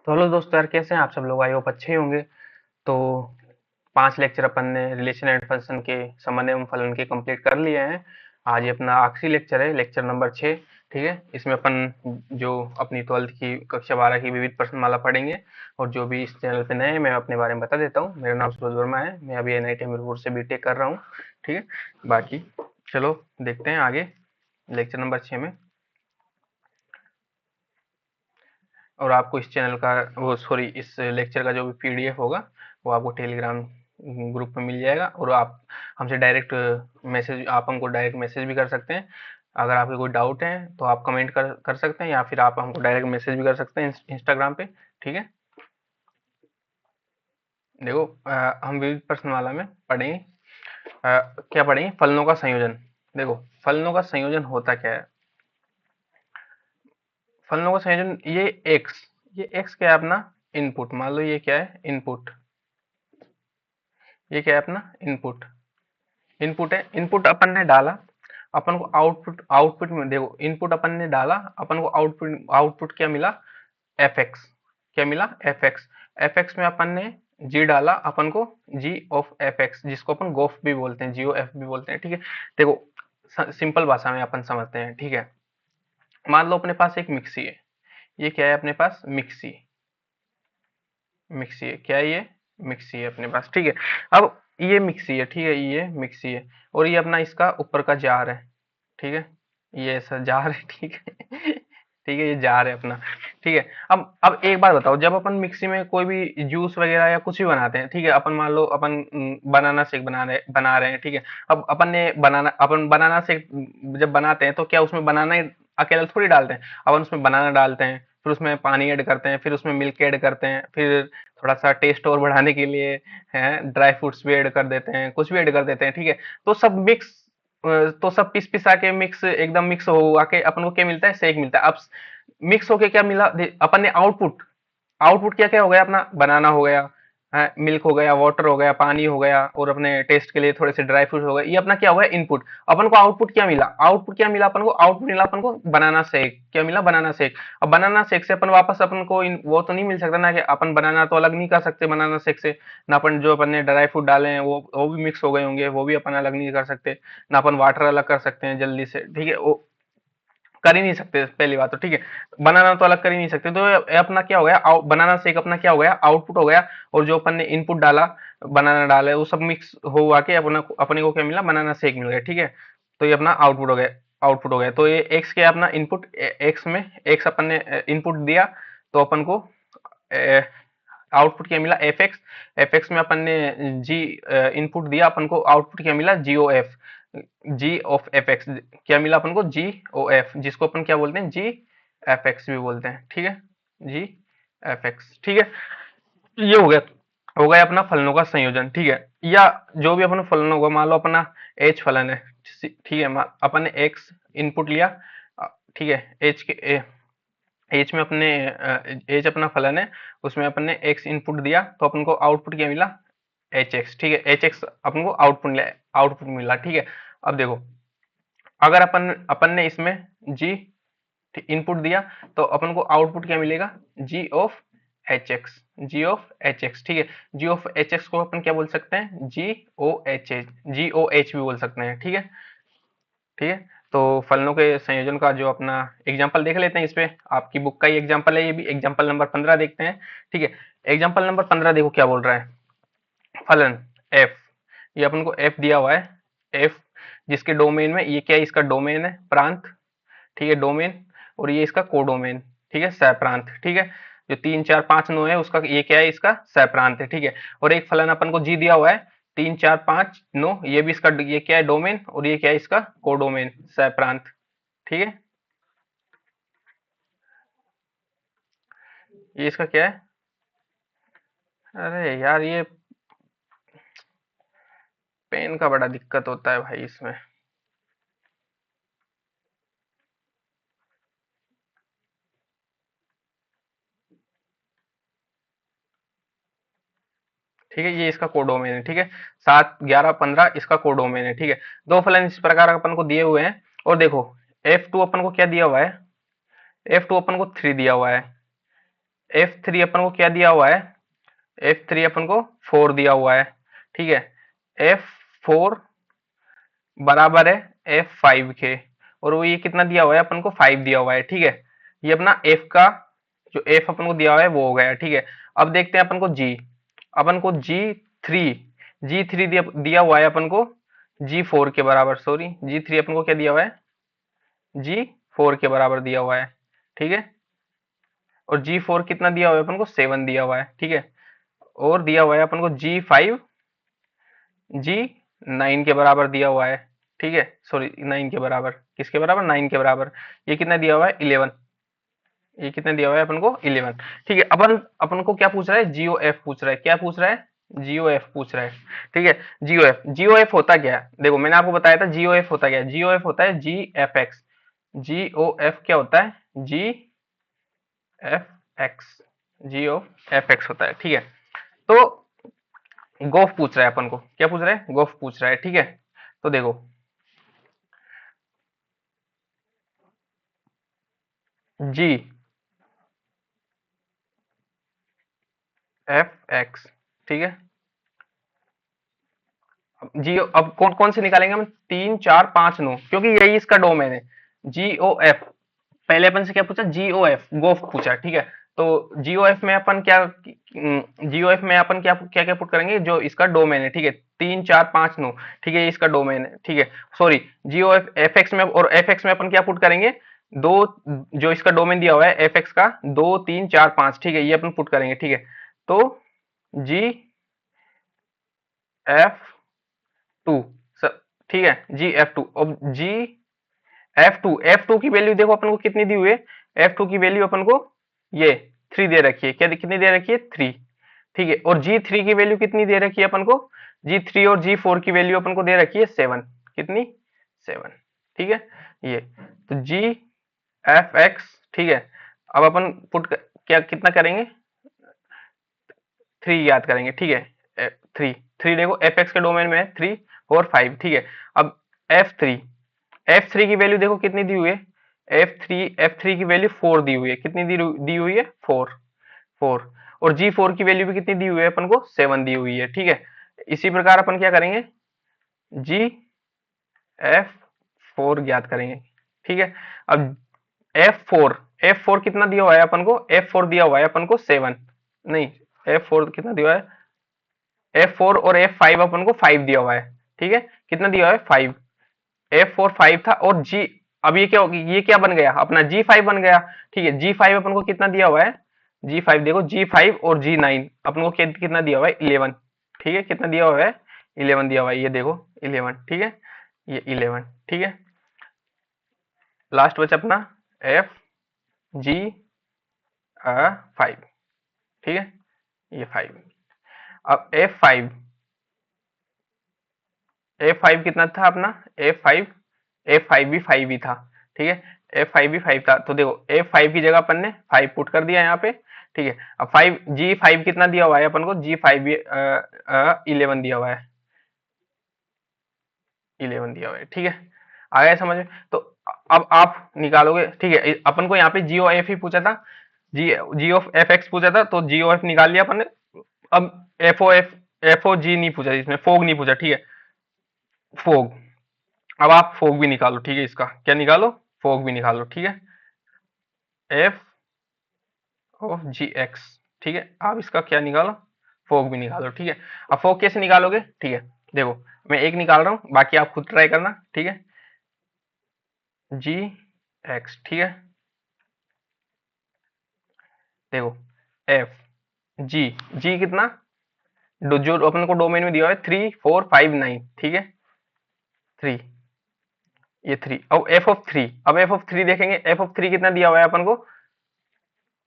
तो हेलो दोस्तों यार, कैसे हैं आप सब लोग? आई होप अच्छे ही होंगे। तो 5 लेक्चर अपन ने रिलेशन एंड फंक्शन के संबंध एवं फलन के कंप्लीट कर लिए हैं। आज ये अपना आखिरी लेक्चर है, लेक्चर नंबर 6। ठीक है, इसमें अपन जो अपनी 12th की कक्षा 12 की विविध प्रश्नमाला पढ़ेंगे। और जो भी इस चैनल पे नए हैं, मैं अपने बारे में बता देता हूँ। मेरा नाम सूरज वर्मा है, मैं अभी NIT हमीरपुर से बीटेक कर रहा हूँ। ठीक है, बाकी चलो देखते हैं आगे लेक्चर नंबर 6 में। और आपको इस चैनल का वो सॉरी इस लेक्चर का जो भी PDF होगा वो आपको टेलीग्राम ग्रुप में मिल जाएगा। और आप हमसे डायरेक्ट मैसेज आप हमको डायरेक्ट मैसेज भी कर सकते हैं। अगर आपके कोई डाउट है तो आप कमेंट कर कर सकते हैं, या फिर आप हमको डायरेक्ट मैसेज भी कर सकते हैं इंस्टाग्राम पे। ठीक है, देखो हम विविध प्रश्नमाला में पढ़ेंगे। क्या पढ़ेंगे? फलनों का संयोजन। देखो, फलनों का संयोजन होता क्या है? फलनों का संयोजन, ये एक्स क्या है? अपना इनपुट। मान लो ये क्या है? इनपुट। ये क्या है? अपना इनपुट। इनपुट है, इनपुट अपन ने डाला, अपन को आउटपुट आउटपुट में देखो, इनपुट अपन ने डाला, अपन को आउटपुट आउटपुट क्या मिला? F X. क्या मिला? F x. एफ एक्स में अपन ने जी डाला, अपन को जी ऑफ एफ एक्स, जिसको अपन गोफ भी बोलते हैं, जियो एफ भी बोलते हैं। ठीक है, देखो सिंपल भाषा में अपन समझते हैं। ठीक है, मान लो अपने पास एक मिक्सी है। ये क्या है अपने पास? मिक्सी। मिक्सी है, क्या है ये? मिक्सी है अपने पास। ठीक है, अब ये मिक्सी है, ठीक है, ये मिक्सी है। और ये अपना इसका ऊपर का जार है। ठीक है, ये ऐसा जार है। ठीक है, ठीक है, ये जार है अपना। ठीक है, अब एक बात बताओ, जब अपन मिक्सी में कोई भी जूस वगैरह या कुछ भी बनाते हैं, ठीक है, अपन मान लो अपन बनाना शेक बना रहे हैं। ठीक है, अब अपन बनाना शेक जब बनाते हैं तो क्या उसमें बनाना अकेला थोड़ी डालते हैं? अपन उसमें बनाना डालते हैं, फिर उसमें पानी ऐड करते हैं, फिर उसमें मिल्क ऐड करते हैं, फिर थोड़ा सा टेस्ट और बढ़ाने के लिए है ड्राई फ्रूट्स भी ऐड कर देते हैं, कुछ भी ऐड कर देते हैं। ठीक है, तो सब मिक्स तो सब पिस पिसा के मिक्स एकदम मिक्स हो आके अपन को क्या मिलता है? शेक मिलता है। अब मिक्स होके क्या मिला अपन ने? आउटपुट। आउटपुट क्या क्या हो गया अपना? बनाना हो गया, मिल्क हो गया, वाटर हो गया, पानी हो गया, और अपने टेस्ट के लिए थोड़े से ड्राई फ्रूट हो गए। ये अपना क्या हुआ? इनपुट। अपन को आउटपुट क्या मिला? आउटपुट क्या मिला अपन को? आउटपुट मिला अपन को बनाना शेक। क्या मिला? Banana shake. अब बनाना शेक से अपन वापस अपन को वो तो नहीं मिल सकता ना, कि अपन बनाना तो अलग नहीं कर सकते बनाना शेक से ना। अपन जो अपन ने ड्राई फ्रूट डाले हैं वो भी मिक्स हो गए होंगे, वो भी अपन अलग नहीं कर सकते ना। अपन वाटर अलग कर सकते हैं जल्दी से, ठीक है, वो कर ही नहीं सकते पहली बात तो। ठीक है, बनाना तो अलग कर ही नहीं सकते। तो ये अपना क्या हो गया? बनाना शेक अपना क्या हो गया? आउटपुट हो गया। और जो अपन ने इनपुट डाला, बनाना डाला, वो सब मिक्स हो आके अपने को क्या मिला? बनाना शेक मिल गया। ठीक है, तो ये अपना आउटपुट हो गया। आउटपुट हो गया, तो ये एक्स क्या है? अपना इनपुट। एक्स में एक्स अपन ने इनपुट दिया, तो अपन को आउटपुट क्या मिला? F x. एफ एक्स में अपन ने जी इनपुट दिया, अपन को आउटपुट क्या मिला? G O F. G of F X. क्या मिला अपन को? जी ओ एफ, जिसको अपन क्या बोलते हैं? जी एफ एक्स भी बोलते हैं। ठीक है, जी एफ एक्स। ठीक है, ये हो गया अपना फलनों का संयोजन। ठीक है, या जो भी अपन फलनों को, मान लो अपना एच फलन है। ठीक है, अपन ने एक्स इनपुट लिया। ठीक है, एच के एच में अपने एच अपना फलन है, उसमें अपन ने एक्स इनपुट दिया, तो अपन को आउटपुट क्या मिला? H X. ठीक है, एच एक्स अपन को आउटपुट मिला। ठीक है, अब देखो, अगर अपन अपन ने इसमें जी इनपुट दिया, तो अपन को आउटपुट क्या मिलेगा? G of H X. G of H X. ठीक है, जी ऑफ एच एक्स को अपन क्या बोल सकते हैं? जी ओ एच भी बोल सकते हैं। ठीक है, ठीक है, तो फलनों के संयोजन का जो अपना एग्जांपल देख लेते हैं। इस पे आपकी बुक का ही एग्जांपल है, ये भी एग्जांपल नंबर 15 देखते हैं। ठीक है, एग्जांपल नंबर 15 देखो क्या बोल रहा है। फलन एफ, ये अपन को एफ दिया हुआ है। एफ जिसके डोमेन में, ये क्या है? इसका डोमेन है, प्रांत। ठीक है, डोमेन। और ये इसका कोडोमेन। ठीक है, सह प्रांत। ठीक है, जो 3 4 5 9 है उसका ये क्या है? इसका सह प्रांत है। ठीक है, और एक फलन अपन को जी दिया हुआ है, 3 4 5 9, ये भी इसका ये क्या है? डोमेन। और ये क्या है? इसका कोडोमेन, सह प्रांत। ठीक है, ये इसका क्या है? अरे यार, ये पेन का बड़ा दिक्कत होता है भाई इसमें। ठीक है, ये इसका कोडोमेन है। ठीक है, 7 11 15 इसका कोडोमेन है। ठीक है, दो फलन इस प्रकार अपन को दिए हुए हैं। और देखो, F2 अपन को क्या दिया हुआ है? F2 अपन को 3 दिया हुआ है। F3 अपन को क्या दिया हुआ है, F3 अपन को 4 दिया हुआ है, ठीक है। F4 बराबर है F5 के, और वो ये कितना दिया हुआ है अपन को, 5 दिया हुआ है, ठीक है। ये अपना F का जो F अपन को दिया हुआ है वो हो गया, ठीक है। अब देखते हैं अपन को G, अपन को G3, G3 दिया हुआ है अपन को G4 के बराबर, सॉरी G3 अपन को क्या दिया हुआ है, G4 के बराबर दिया हुआ है, ठीक है। और G4 कितना दिया हुआ है अपन को, 7 दिया हुआ है, ठीक है। और दिया हुआ है अपन को G5 G9 के बराबर दिया हुआ है, ठीक है। सॉरी 9 के बराबर, किसके बराबर, 9 के बराबर। ये कितना दिया हुआ है, 11। ये कितना दिया हुआ है अपन को, 11, ठीक है। अपन अपन को क्या पूछ रहा है, जीओ एफ पूछ रहा है, क्या पूछ रहा है, जीओ एफ पूछ रहा है, ठीक है। जीओ एफ, जीओ एफ होता क्या है, देखो मैंने आपको बताया था जीओ एफ होता क्या है, जीओ एफ होता है G F X, G O F क्या होता है, G F X, G O F X होता है, ठीक है। तो गोफ पूछ रहा है अपन को, क्या पूछ रहा है, गोफ पूछ रहा है, ठीक है। तो देखो जी एफ एक्स, ठीक है। जियो, अब कौन कौन से निकालेंगे हम, 3 4 5 9, क्योंकि यही इसका डोमेन है। जीओ एफ, पहले अपन से क्या पूछा, जीओ एफ गोफ पूछा, ठीक है। तो जीओ एफ में अपन क्या, जीओ एफ में अपन क्या क्या क्या पुट करेंगे, जो इसका डोमेन है, ठीक है। 3 4 5 9, ठीक है, ये इसका डोमेन है, ठीक है। सॉरी, जीओ एफ एफ एक्स में, और एफ एक्स में अपन क्या पुट करेंगे, दो, जो इसका डोमेन दिया हुआ है एफ एक्स का 2 3 4 5, ठीक है, ये अपन पुट करेंगे, ठीक है। तो जी एफ टू, ठीक है, जी एफ टू, अब जी एफ टू की वैल्यू देखो अपन को कितनी दी हुई है, एफ टू की वैल्यू अपन को ये 3 दे रखी है, क्या कितनी दे रखी है, 3, ठीक है। और जी थ्री की वैल्यू कितनी दे रखी है अपन को, जी थ्री और जी फोर की वैल्यू अपन को दे रखी है 7, कितनी, 7, ठीक है। ये तो जी एफ एक्स, ठीक है। अब अपन क्या कितना करेंगे, 3 याद करेंगे, ठीक है। 3, 3 देखो एफ एक्स के डोमेन में है, 3 और 5, ठीक है। अब एफ थ्री, एफ थ्री की वैल्यू देखो कितनी दी हुई है, एफ थ्री की वैल्यू 4 दी हुई है, कितनी दी हुई है, 4, 4। और जी फोर की वैल्यू भी कितनी दी हुई है अपन को, 7 दी हुई है, ठीक है। इसी प्रकार अपन क्या करेंगे, जी एफ फोर ज्ञात करेंगे, ठीक है। अब एफ फोर, एफ फोर कितना दिया हुआ है अपन को, एफ फोर दिया हुआ है अपन को 7, नहीं, एफ फोर कितना दिया हुआ है, एफ फोर और एफ फाइव अपन को 5 दिया हुआ है, ठीक है। कितना दिया हुआ है, 5, एफ फोर 5 था, और जी, अब ये क्या होगी, ये क्या बन गया अपना, जी फाइव बन गया, ठीक है। जी फाइव अपन को कितना दिया हुआ है, जी फाइव देखो, जी फाइव और जी नाइन अपन को कितना दिया हुआ है, 11, ठीक है। कितना दिया हुआ है, 11 दिया हुआ है, ये देखो 11, ठीक है, ये 11, ठीक है। लास्ट बचा अपना एफ जी फाइव, ठीक है, ये 5। अब एफ फाइव कितना था अपना, एफ फाइव भी 5 ही था, ठीक है। एफ फाइव भी 5 था, तो देखो एफ फाइव की जगह अपन ने 5 पुट कर दिया यहाँ पे, ठीक है। अब 5 जी फाइव कितना दिया हुआ है अपन को, जी फाइव भी 11 दिया हुआ है, 11 दिया हुआ है, ठीक है। आ गया समझ में, तो अब आप निकालोगे, ठीक है। अपन को यहाँ पे जीओ एफ ही पूछा था, जी जियो एफ एक्स पूछा था, तो जियो एफ निकाल लिया अपन ने। अब एफ ओ जी नहीं पूछा, इसमें फोग नहीं पूछा, ठीक है, फोग। अब आप फोग भी निकालो, ठीक है, इसका क्या निकालो, फोग भी निकालो, ठीक है, एफ ऑफ जी एक्स, ठीक है। आप इसका क्या निकालो, फोग भी निकालो, ठीक है। अब फोग कैसे निकालोगे, ठीक है, देखो मैं एक निकाल रहा हूं, बाकी आप खुद ट्राई करना, ठीक है। जी एक्स, ठीक है, देखो एफ जी, जी कितना, जो अपन को डोमेन में दिया हुआ है 3 4 5 9, ठीक है, 3, ये 3। अब एफ ऑफ थ्री, अब एफ ऑफ थ्री देखेंगे, एफ ऑफ थ्री कितना दिया हुआ है अपन को,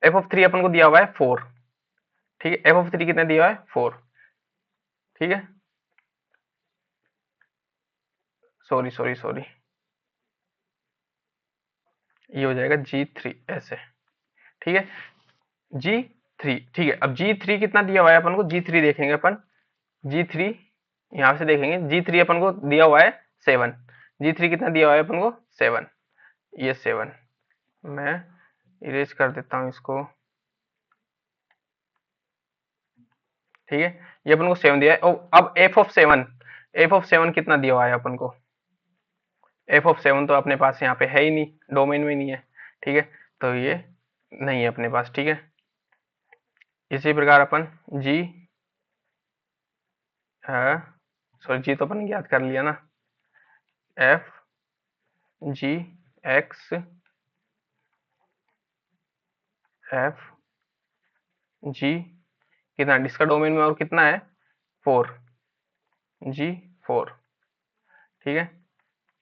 एफ ऑफ थ्री अपन को दिया हुआ है 4, ठीक है। एफ ऑफ थ्री कितना दिया हुआ है, 4, ठीक है। सॉरी सॉरी सॉरी, ये हो जाएगा जी थ्री ऐसे, ठीक है, जी थ्री, ठीक है। अब जी थ्री कितना दिया हुआ है अपन को, जी थ्री देखेंगे अपन, जी थ्री यहां से देखेंगे, जी थ्री अपन को दिया हुआ है 7, जी थ्री कितना दिया हुआ है अपन को, 7, ये 7, मैं इरेज कर देता हूं इसको, ठीक है, ये अपन को 7 दिया है। और अब एफ ऑफ 7 कितना दिया हुआ है अपन को? एफ ऑफ 7 तो अपने पास यहाँ पे है ही नहीं, डोमेन में नहीं है। ठीक है, तो ये नहीं है अपने पास। ठीक है, इसी प्रकार अपन जी, सॉरी जी तो अपन ज्ञात कर लिया ना, F G x F G कितना इसका डोमेन में और कितना है? 4, जी 4। ठीक है,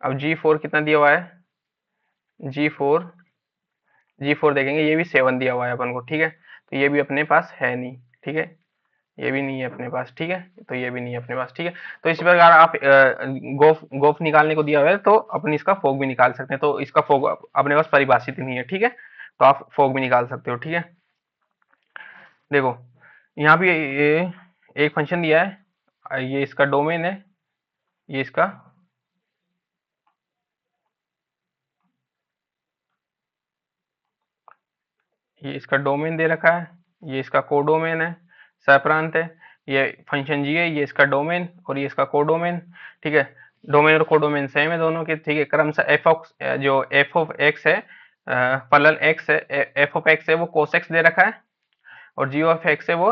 अब जी 4 कितना दिया हुआ है? जी 4, जी 4 देखेंगे, ये भी 7 दिया हुआ है अपन को। ठीक है, तो ये भी अपने पास है नहीं। ठीक है, ये भी नहीं है अपने पास। ठीक है, तो ये भी नहीं है अपने पास। ठीक है, तो इस प्रकार आप गोफ गोफ निकालने को दिया हुआ है तो अपन इसका फोग भी निकाल सकते हैं। तो इसका फोग अपने पास परिभाषित ही नहीं है। ठीक है, तो आप फोग भी निकाल सकते हो। ठीक है, देखो यहाँ भी ये एक फंक्शन दिया है, ये इसका डोमेन है, ये इसका डोमेन दे रखा है, ये इसका कोडोमेन है, सह है। ये फंक्शन जी है, ये इसका डोमेन और ये इसका कोडोमेन। ठीक है, डोमेन और कोडोमेन सेम है दोनों के। ठीक है, क्रमशः जो एफ ऑफ एक्स है, फलन एक्स है, एफ ऑफ एक्स है वो कोस एक्स दे रखा है, और जी ऑफ एक्स है वो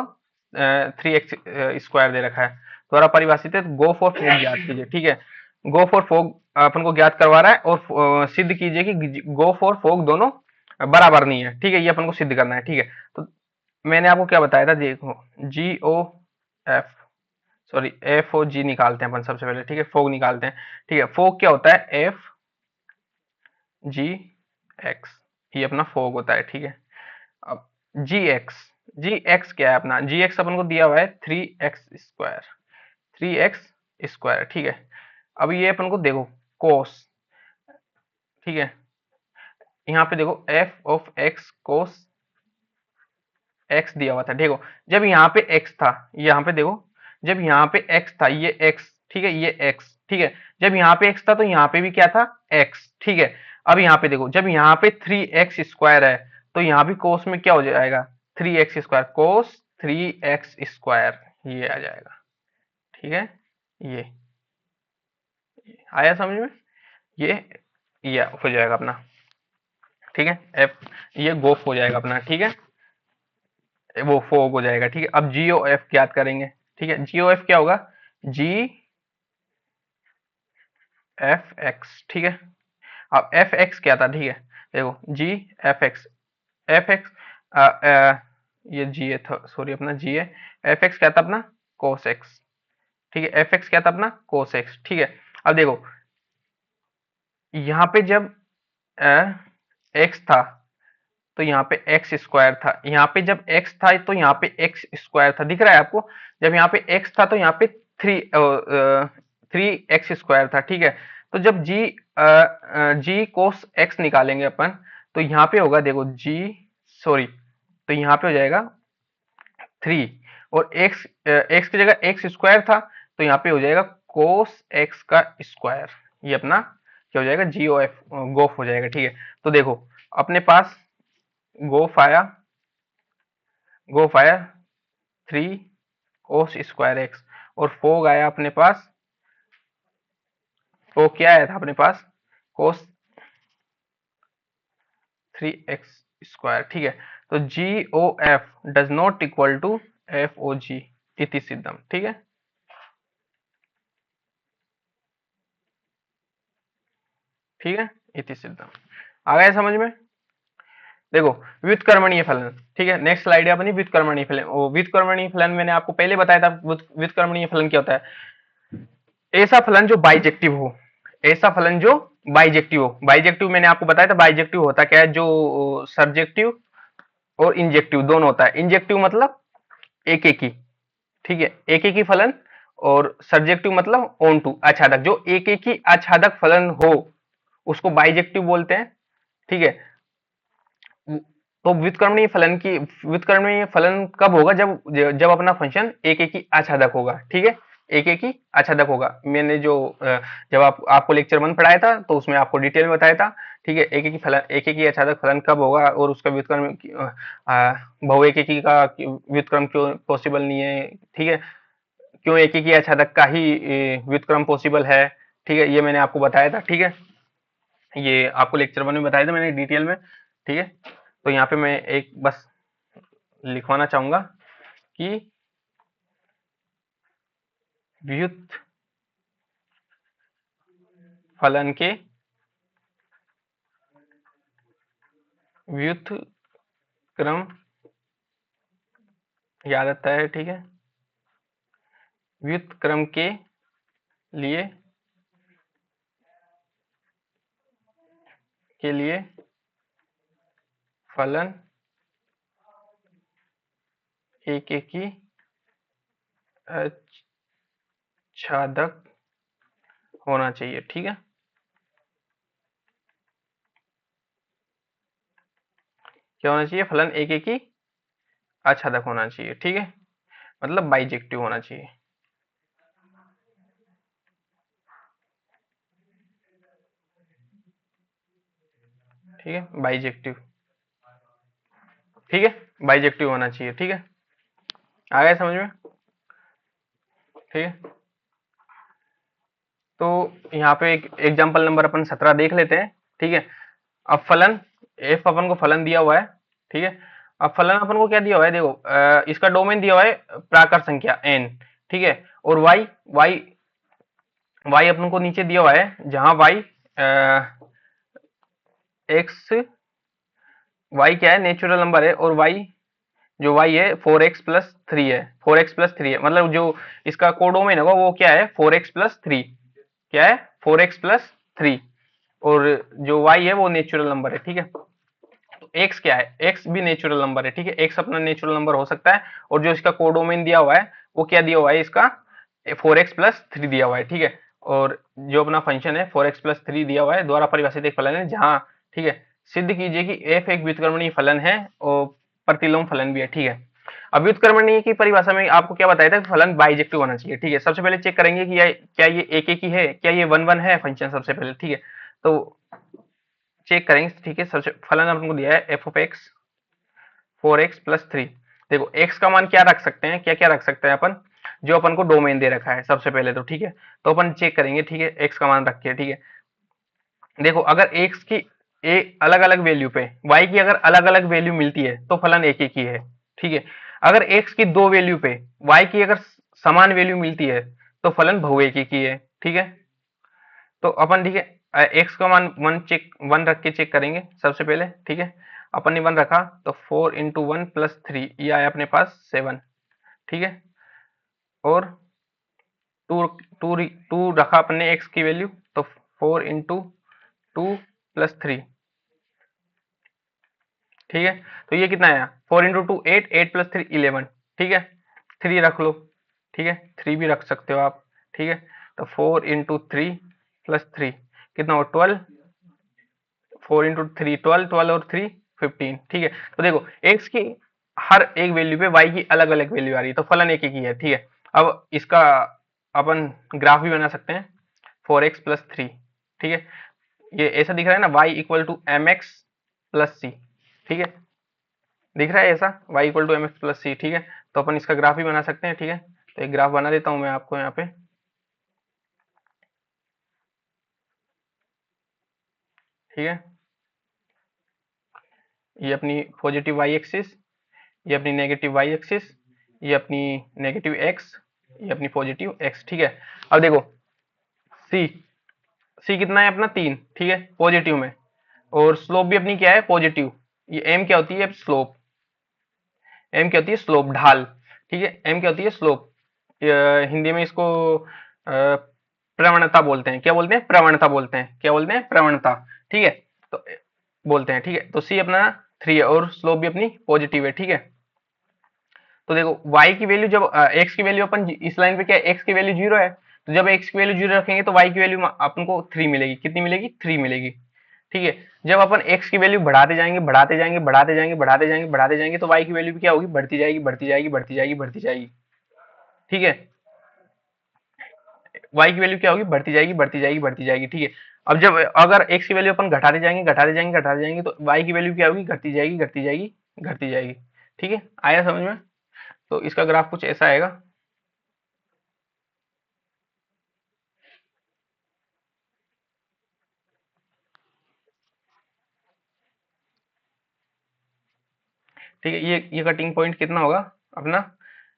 3x² दे रखा है। द्वारा परिभाषित है, गो फॉर फोग ज्ञात कीजिए। ठीक है, गो फॉर फोग अपन को ज्ञात करवा रहा है, और सिद्ध कीजिए कि गो फॉर फोग दोनों बराबर नहीं है। ठीक है, ये अपन को सिद्ध करना है। ठीक है, तो मैंने आपको क्या बताया था, देखो G O F, sorry F O G निकालते हैं अपन सबसे पहले। ठीक है, फोग निकालते हैं। ठीक है, फोग क्या होता है? एफ जी एक्स, ये अपना फोग होता है। ठीक है, अब जी एक्स क्या है अपना? जी एक्स अपन को दिया हुआ है 3x², 3x²। ठीक है, अब ये अपन को देखो कोस, ठीक है, यहाँ पे देखो F of x cos x दिया हुआ था। देखो जब यहाँ पे एक्स था, यहाँ पे देखो जब यहाँ पे एक्स था, ये एक्स, ठीक है, ये एक्स, ठीक है, जब यहाँ पे एक्स था तो यहाँ पे भी क्या था? एक्स। ठीक है, अब यहाँ पे देखो जब यहाँ पे 3x² है तो यहाँ भी कोस में क्या हो जाएगा? 3x², कोस 3x², ये आ जाएगा। ठीक है, ये आया समझ में? ये ये हो जाएगा अपना। ठीक है, एफ, ये गोफ हो जाएगा अपना। ठीक है, वो फोग हो जाएगा। ठीक है, अब जीओ एफ ज्ञात करेंगे। ठीक है, जीओ एफ क्या होगा? जी एफ एक्स। ठीक है, अब एफ एक्स क्या था? ठीक है, देखो जी एफ एक्स, एफ एक्स, ये जी ए था, सॉरी अपना जी है, एफ एक्स क्या था अपना? Cos x. ठीक है, एफ एक्स क्या था अपना? Cos x. ठीक है, अब देखो यहाँ पे जब एक्स था तो यहाँ पे x² था, यहाँ पे जब x था तो यहाँ पे x² था, दिख रहा है आपको? जब यहाँ पे x था तो यहाँ पे 3x² था। ठीक है, तो जब g cos x निकालेंगे अपन, तो यहाँ पे होगा देखो g, सॉरी, तो यहाँ पे हो जाएगा 3, और x की जगह x² था तो यहाँ पे हो जाएगा cos x का स्क्वायर। ये अपना क्या हो जाएगा? GOF, गोफ हो जाएगा। ठीक है, तो देखो अपने पास गोफ आया, गोफ आया 3 cos² x, और फोग आया अपने पास, फोग क्या आया था अपने पास? cos 3x²। ठीक है, तो GOF does not equal to FOG इति सिद्धम। ठीक है, ठीक है, इति सिद्धम। आ गया समझ में? देखो व्युत्क्रमणीय फलन। ठीक है, नेक्स्ट स्लाइड है अपनी व्युत्क्रमणीय फलन। वो व्युत्क्रमणीय फलन मैंने आपको पहले बताया था। व्युत्क्रमणीय फलन क्या होता है? ऐसा फलन जो बाइजेक्टिव हो, ऐसा फलन जो बाइजेक्टिव हो। बाइजेक्टिव मैंने आपको बताया था, बाइजेक्टिव होता क्या है? जो सर्जेक्टिव और इंजेक्टिव दोनों होता है। इंजेक्टिव मतलब एक एक ही, ठीक है, एक एक ही फलन, और सब्जेक्टिव मतलब ऑन टू, आच्छादक। जो एक एक ही आच्छादक फलन हो उसको बाइजेक्टिव बोलते हैं। ठीक है, तो व्युत्क्रमणीय फलन कब होगा? जब जब अपना फंक्शन एक एक ही आच्छादक होगा। ठीक है, एक एक ही अच्छा होगा। मैंने जो जब आपको लेक्चर 1 पढ़ाया था तो उसमें आपको डिटेल में बताया था, ठीक है। एक एक ही फलन, एक एक ही अचानक फलन कब होगा और उसका व्युत्क्रम बहु एक एक ही का व्युत्क्रम क्यों पॉसिबल नहीं है, ठीक है। क्यों एक एक ही अचानक का ही व्युत्क्रम पॉसिबल है, ठीक है, ये मैंने आपको बताया था, ठीक है। ये आपको लेक्चर 1 में बताया था मैंने डिटेल में, ठीक है। तो यहाँ पे मैं एक बस लिखवाना चाहूंगा कि व्युत फलन के व्युत्क्रम याद आता है, ठीक है। व्युत्क्रम लिए के लिए फलन एक एक ही आच्छादक होना चाहिए, ठीक है। क्या होना चाहिए? फलन एक एक ही आच्छादक होना चाहिए, ठीक है, मतलब बाइजेक्टिव होना चाहिए, ठीक है, बाइजेक्टिव, ठीक है, बाइजेक्टिव होना चाहिए, ठीक है। आ गया समझ में? ठीक है। तो यहाँ पे एक एग्जाम्पल नंबर अपन 17 देख लेते हैं, ठीक है। अब फलन एफ अपन को फलन दिया हुआ है, ठीक है। अब फलन अपन को क्या दिया हुआ है, देखो इसका डोमेन दिया हुआ है प्राकर संख्या n, ठीक है। और y अपन को नीचे दिया हुआ है जहां x y क्या है, नेचुरल नंबर है, और y जो y है 4x+3 है, 4x+3 है, मतलब जो इसका कोडोमेन होगा वो क्या है 4x+3, क्या है 4x+3, और जो y है वो नेचुरल नंबर है, ठीक है। तो x क्या है, x भी नेचुरल नंबर है, ठीक है, x अपना नेचुरल नंबर हो सकता है, और जो इसका कोडोमेन दिया हुआ है वो क्या दिया हुआ है, इसका 4x+3 दिया हुआ है, ठीक है। और जो अपना फंक्शन है 4x+3 दिया हुआ है, द्वारा परिभाषित एक फलन है जहां, ठीक है, सिद्ध कीजिए कि f एक व्युत्क्रमणीय फलन है और प्रतिलोम फलन भी है, ठीक है। अब व्युत्क्रमणीय की परिभाषा में आपको क्या बताया था, फलन बाइजेक्टिव होना चाहिए, ठीक है। सबसे पहले चेक करेंगे कि क्या ये एक एक ही है, क्या ये 1 1 है फंक्शन, सबसे पहले, ठीक है। तो चेक करेंगे, ठीक है। सबसे फलन अपन को दिया है एफ ऑफ एक्स 4x+3, देखो x का मान क्या रख सकते हैं, क्या क्या रख सकते हैं अपन, जो अपन को डोमेन दे रखा है सबसे पहले तो, ठीक है। तो अपन चेक करेंगे, ठीक है, x का मान रख के, ठीक है। देखो अगर x की अलग अलग वैल्यू पे y की अगर अलग अलग वैल्यू मिलती है तो फलन एक एक ही है, ठीक है। अगर x की दो वैल्यू पे y की अगर समान वैल्यू मिलती है तो फलन बहु एक ही है, ठीक है। तो अपन, ठीक है, एक्स का मान 1 रख के चेक करेंगे सबसे पहले, ठीक है। अपन ने 1 रखा तो 4 × 1 + 3 ये आया अपने पास 7, ठीक है। और टू टू टू रखा अपन ने एक्स की वैल्यू, तो 4 × 2 + 3, ठीक है। तो ये कितना आया, 4 × 2 8, 8 + 3 11, ठीक है। 3 रख लो, ठीक है, 3 भी रख सकते हो आप, ठीक है। तो 4 × 3 + 3 कितना हो 12, 4 × 3 12, 12 और 3 15, ठीक है। तो देखो x की हर एक वैल्यू पे y की अलग अलग वैल्यू आ रही है, तो फलन एक ही है, ठीक है। अब इसका अपन ग्राफ भी बना सकते हैं 4x+3, ठीक है। ये ऐसा दिख रहा है ना, y = mx + c, ठीक है, दिख रहा है ऐसा, y = mx + c, ठीक है। तो अपन इसका ग्राफ भी बना सकते हैं, ठीक है। तो एक ग्राफ बना देता हूं मैं आपको यहाँ पे, ठीक है। ये अपनी पॉजिटिव वाई एक्सिस, ये अपनी नेगेटिव वाई एक्सिस, ये अपनी नेगेटिव एक्स, ये अपनी पॉजिटिव एक्स, ठीक है। अब देखो सी, सी कितना है अपना 3, ठीक है, पॉजिटिव में, और स्लोप भी अपनी क्या है पॉजिटिव। ये एम क्या होती है, स्लोप, एम क्या होती है स्लोप, ढाल, ठीक है। एम क्या होती है स्लोप, हिंदी में इसको प्रवणता बोलते हैं, क्या बोलते हैं, प्रवणता बोलते हैं, क्या बोलते हैं, प्रवणता, ठीक है। तो बोलते हैं, ठीक है। तो सी अपना 3 है और स्लोप भी अपनी पॉजिटिव है, ठीक है। तो देखो y की वैल्यू जब x की वैल्यू अपन इस लाइन पे क्या है, x की वैल्यू 0 है, तो जब x की वैल्यू 0 रखेंगे तो y की वैल्यू अपन को 3 मिलेगी, कितनी मिलेगी, 3 मिलेगी, ठीक है। जब अपन x की वैल्यू बढ़ाते जाएंगे बढ़ाते जाएंगे बढ़ाते जाएंगे बढ़ाते जाएंगे बढ़ाते जाएंगे तो y की वैल्यू भी क्या होगी, बढ़ती जाएगी बढ़ती जाएगी बढ़ती जाएगी बढ़ती जाएगी, ठीक है। y की वैल्यू क्या होगी, बढ़ती जाएगी बढ़ती जाएगी बढ़ती जाएगी, ठीक है। अब जब अगर x की वैल्यू अपन घटाते जाएंगे घटाते जाएंगे घटाते जाएंगे तो y की वैल्यू क्या होगी, घटती जाएगी घटती जाएगी घटती जाएगी, ठीक है। आया समझ में? तो इसका ग्राफ कुछ ऐसा आएगा। ठीक है, ये कटिंग पॉइंट कितना होगा अपना,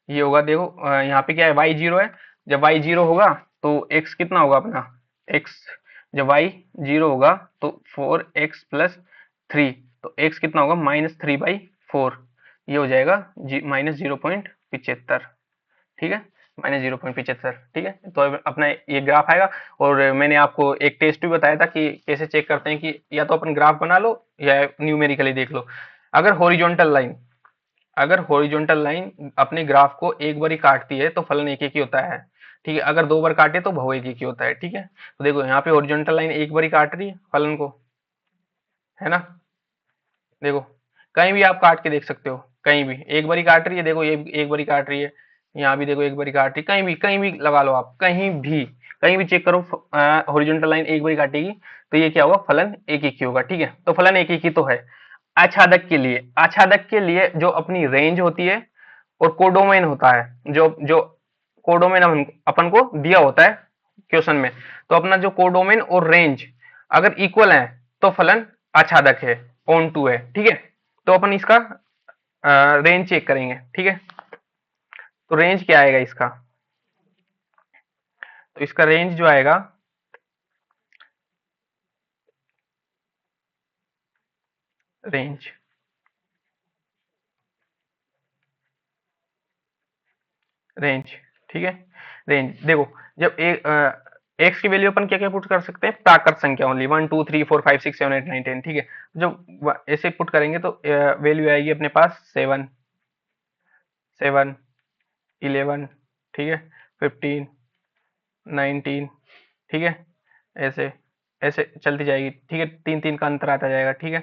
ये होगा देखो यहाँ पे क्या है, y जीरो है। जब y जीरो होगा तो x कितना होगा अपना, x जब y जीरो होगा तो 4x प्लस थ्री, तो x कितना होगा -3/4, ये हो जाएगा -0.75, ठीक है, -0.75, ठीक है। तो अब अपना ये ग्राफ आएगा। और मैंने आपको एक टेस्ट भी बताया था कि कैसे चेक करते हैं, कि या तो अपन ग्राफ बना लो या न्यूमेरिकली देख लो। अगर हॉरिजॉन्टल लाइन अगर हॉरिजॉन्टल लाइन अपने ग्राफ को एक बार ही काटती है तो फलन एक एक ही होता है, ठीक है। अगर दो बार काटे तो बहु एक एक ही होता है, ठीक है। तो देखो यहाँ पे हॉरिजॉन्टल लाइन एक बार ही काट रही है फलन को, है ना। देखो कहीं भी आप काट के देख सकते हो, कहीं भी एक बारी काट रही है, देखो ये एक बारी काट रही है, यहाँ भी देखो एक बारी काट रही है, कहीं भी लगा लो आप, कहीं भी चेक करो, हॉरिजॉन्टल लाइन एक बारी काटेगी तो ये क्या होगा, फलन एक एक ही होगा, ठीक है। तो फलन एक एक ही तो है। आच्छादक के लिए जो अपनी रेंज होती है और कोडोमेन होता है, जो जो कोडोमेन अपन को दिया होता है क्वेश्चन में, तो अपना जो कोडोमेन और रेंज अगर इक्वल है तो फलन आच्छादक है, ऑन टू है, ठीक है। तो अपन इसका रेंज चेक करेंगे, ठीक है। तो रेंज क्या आएगा इसका, तो इसका रेंज जो आएगा, रेंज रेंज ठीक है। रेंज देखो, जब एक एक्स की वैल्यू अपन क्या क्या पुट कर सकते हैं, प्राकृत संख्या ओनली, 1 2 3 4 5 6 7 8 9 10, ठीक है। जब ऐसे पुट करेंगे तो वैल्यू आएगी अपने पास 7 7 11, ठीक है, 15 19, ठीक है। ऐसे ऐसे चलती जाएगी, ठीक है। तीन तीन का अंतर आता जाएगा, ठीक है।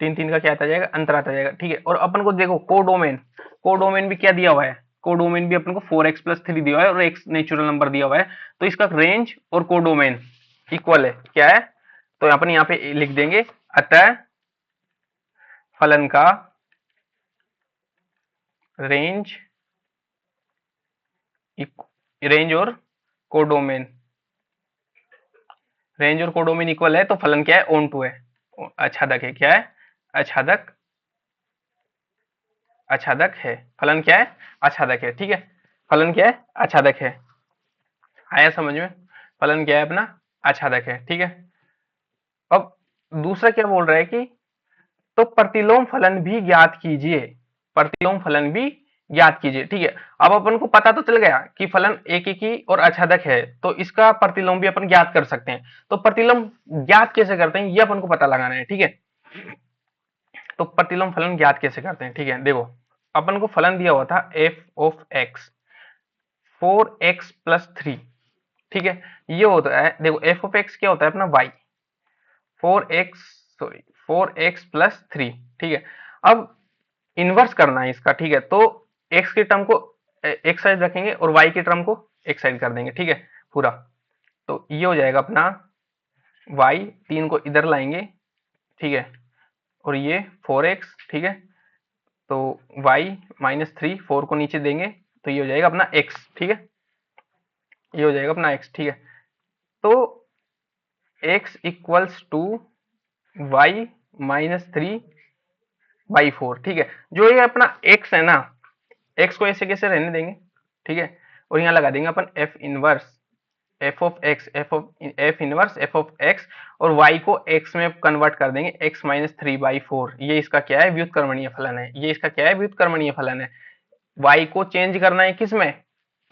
तीन तीन का क्या आता जाएगा, अंतर आता जाएगा, ठीक है। और अपन को देखो कोडोमेन भी क्या दिया हुआ है, कोडोमेन भी अपन को 4x+3 दिया हुआ है और एक्स नेचुरल नंबर दिया हुआ है। तो इसका रेंज और कोडोमेन इक्वल है, क्या है, तो अपन यहाँ पे लिख देंगे, अतः फलन का रेंज रेंज और कोडोमेन रेंज और कोडोमेन इक्वल है, तो फलन क्या है, ऑन टू है, आच्छादक है, क्या है, आच्छादक आच्छादक है। फलन क्या है, आच्छादक है, ठीक है। फलन क्या है, आच्छादक है। आया समझ में? फलन क्या है अपना, आच्छादक है, ठीक है। अब दूसरा क्या बोल रहा है कि तो प्रतिलोम फलन भी ज्ञात कीजिए, प्रतिलोम फलन भी ज्ञात कीजिए, ठीक है। अब अपन को पता तो चल गया कि फलन एक एक ही और आच्छादक है, तो इसका प्रतिलोम भी अपन ज्ञात कर सकते हैं। तो प्रतिलोम ज्ञात कैसे करते हैं, ये अपन को पता लगाना है, ठीक है। तो प्रतिलोम फलन ज्ञात कैसे करते हैं, ठीक है। देखो अपन को फलन दिया हुआ था एफ ऑफ एक्स 4x+3, ठीक है। ये होता है, देखो एफ ऑफ एक्स क्या होता है अपना, वाई 4x, सॉरी 4x+3, ठीक है। अब इनवर्स करना है इसका, ठीक है। तो x के टर्म को एक साइड रखेंगे और y के टर्म को एक साइड कर देंगे, ठीक है, पूरा। तो ये हो जाएगा अपना y, तीन को इधर लाएंगे, ठीक है, और ये 4x, ठीक है। तो y -3, 4 को नीचे देंगे तो ये हो जाएगा अपना x, ठीक है। ये हो जाएगा अपना x, ठीक है। तो x इक्वल्स टू y -3/4, ठीक है। जो ये अपना x है ना, x को ऐसे कैसे रहने देंगे, ठीक है। और यहाँ लगा देंगे अपन f inverse f of x, f inverse f of x, और y को x में कन्वर्ट कर देंगे, x -3/4। ये इसका क्या है, व्युत्क्रमणीय फलन है। ये इसका क्या है, व्युत्क्रमणीय फलन है। y को चेंज करना है किस में,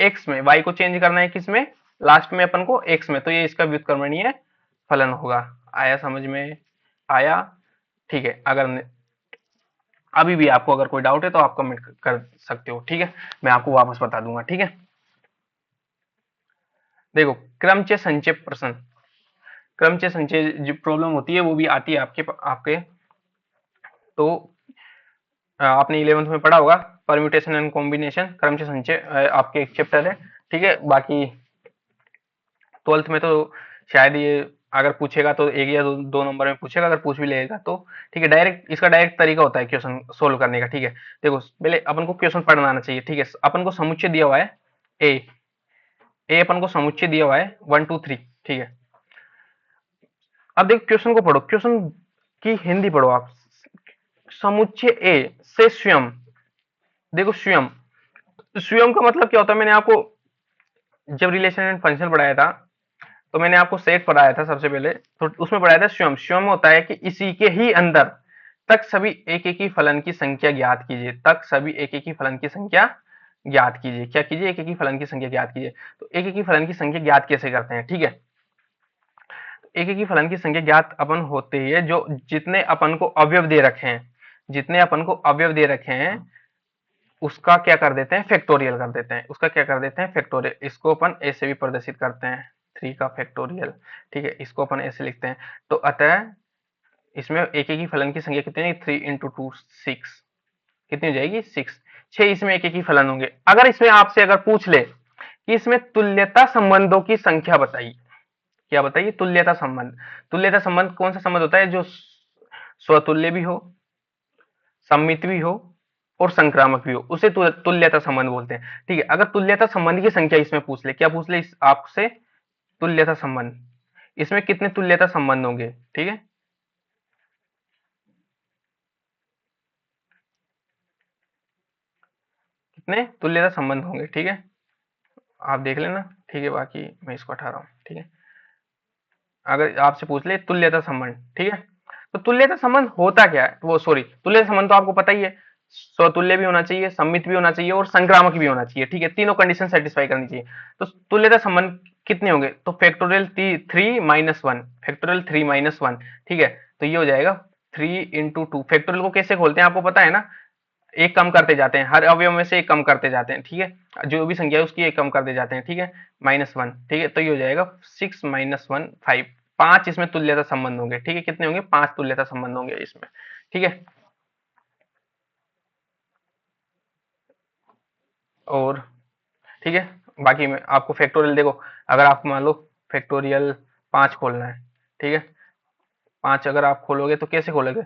x में। y को चेंज करना है किस में, लास्ट में अपन को x में। तो ये इसका व्युत्क्रमणीय फलन होगा। आया समझ में? आया, ठीक है। अगर अभी भी आपको अगर कोई डाउट है तो आप कमेंट कर सकते हो, ठीक है, मैं आपको वापस बता दूंगा, ठीक है। देखो क्रमचय संचय प्रश्न, क्रमचय संचय जो प्रॉब्लम होती है वो भी आती है आपके आपके तो आपने 11th में पढ़ा होगा, परम्यूटेशन एंड कॉम्बिनेशन, क्रमचय संचय आपके एक चैप्टर है, ठीक है। बाकी 12th में तो शायद ये अगर पूछेगा तो एक या दो नंबर में पूछेगा, अगर पूछ भी लेगा तो ठीक है। डायरेक्ट इसका डायरेक्ट तरीका होता है क्वेश्चन सोल्व करने का, ठीक है। देखो पहले अपन को क्वेश्चन पढ़ना आना चाहिए, ठीक है। अपन को समुच्चय दिया हुआ है ए, अपन को समुच्चय दिया हुआ है 1 2 3, ठीक है। अब देखो क्वेश्चन को पढ़ो, क्वेश्चन की हिंदी पढ़ो आप। समुच्चय ए से स्वयं, देखो स्वयं, स्वयं का मतलब क्या होता है, मैंने आपको जब रिलेशन एंड फंक्शन पढ़ाया था तो मैंने आपको सेट पढ़ाया था सबसे पहले, तो उसमें पढ़ाया था स्वयं। स्वयं होता है कि इसी के ही अंदर तक सभी एक एक ही फलन की संख्या ज्ञात कीजिए, तक सभी एक एक ही फलन की संख्या ज्ञात कीजिए। क्या कीजिए? एक एक ही फलन की संख्या ज्ञात कीजिए। तो एक एक ही फलन की संख्या ज्ञात कैसे करते हैं, ठीक है। एक एक ही फलन की संख्या ज्ञात अपन होते ही है, जो जितने अपन को अवयव दे रखे हैं, जितने अपन को अवयव दे रखे हैं उसका क्या कर देते हैं, फैक्टोरियल कर देते हैं। उसका क्या कर देते हैं, फैक्टोरियल। इसको अपन ऐसे भी प्रदर्शित करते हैं, 3 का फैक्टोरियल, ठीक है। इसको अपन ऐसे लिखते हैं। तो अतः इसमें एक एक ही फलन की संख्या कितनी है, 3 इंटू 2 6, कितनी हो जाएगी, 6। 6 इसमें एक एक ही फलन होंगे। अगर इसमें आपसे अगर पूछ ले कि इसमें तुल्यता संबंधों की संख्या बताइए, क्या बताइए, तुल्यता संबंध। तुल्यता संबंध कौन सा संबंध होता है, जो स्वतुल्य भी हो, सममित भी हो और संक्रामक भी हो, उसे तुल्यता संबंध बोलते हैं, ठीक है। अगर तुल्यता संबंध की संख्या इसमें पूछ ले, क्या पूछ ले आपसे, तुल्यता संबंध, इसमें कितने तुल्यता संबंध होंगे, ठीक है। कितने तुल्यता संबंध होंगे, ठीक है। आप देख लेना, ठीक है। बाकी मैं इसको हटा रहा हूँ, ठीक है। अगर आपसे पूछ ले तुल्यता संबंध, ठीक है, तो तुल्यता संबंध होता क्या है, वो सॉरी, तुल्यता संबंध तो आपको पता ही है, स्वतुल्य भी होना चाहिए, सम्मित भी होना चाहिए और संक्रामक भी होना चाहिए, ठीक है। तीनों कंडीशन सेटिस्फाई करनी चाहिए। तो तुल्यता संबंध कितने होंगे, तो फैक्टोरियल 3 माइनस 1, फैक्टोरियल 3 माइनस 1, ठीक है। तो ये हो जाएगा 3 इंटू 2। फैक्टोरियल को कैसे खोलते हैं आपको पता है ना, एक कम करते जाते हैं, हर अवयव में से एक कम करते जाते हैं, ठीक है। जो भी संख्या है उसकी एक कम करते जाते हैं, ठीक है, -1, ठीक है। तो ये हो जाएगा 6 माइनस 1 5, 5 इसमें तुल्यता संबंध होंगे, ठीक है। कितने होंगे, 5 तुल्यता संबंध होंगे इसमें, ठीक है। और ठीक है, बाकी में आपको फैक्टोरियल देखो, अगर आप मान लो फैक्टोरियल 5 खोलना है, ठीक है। 5 अगर आप खोलोगे तो कैसे खोलोगे,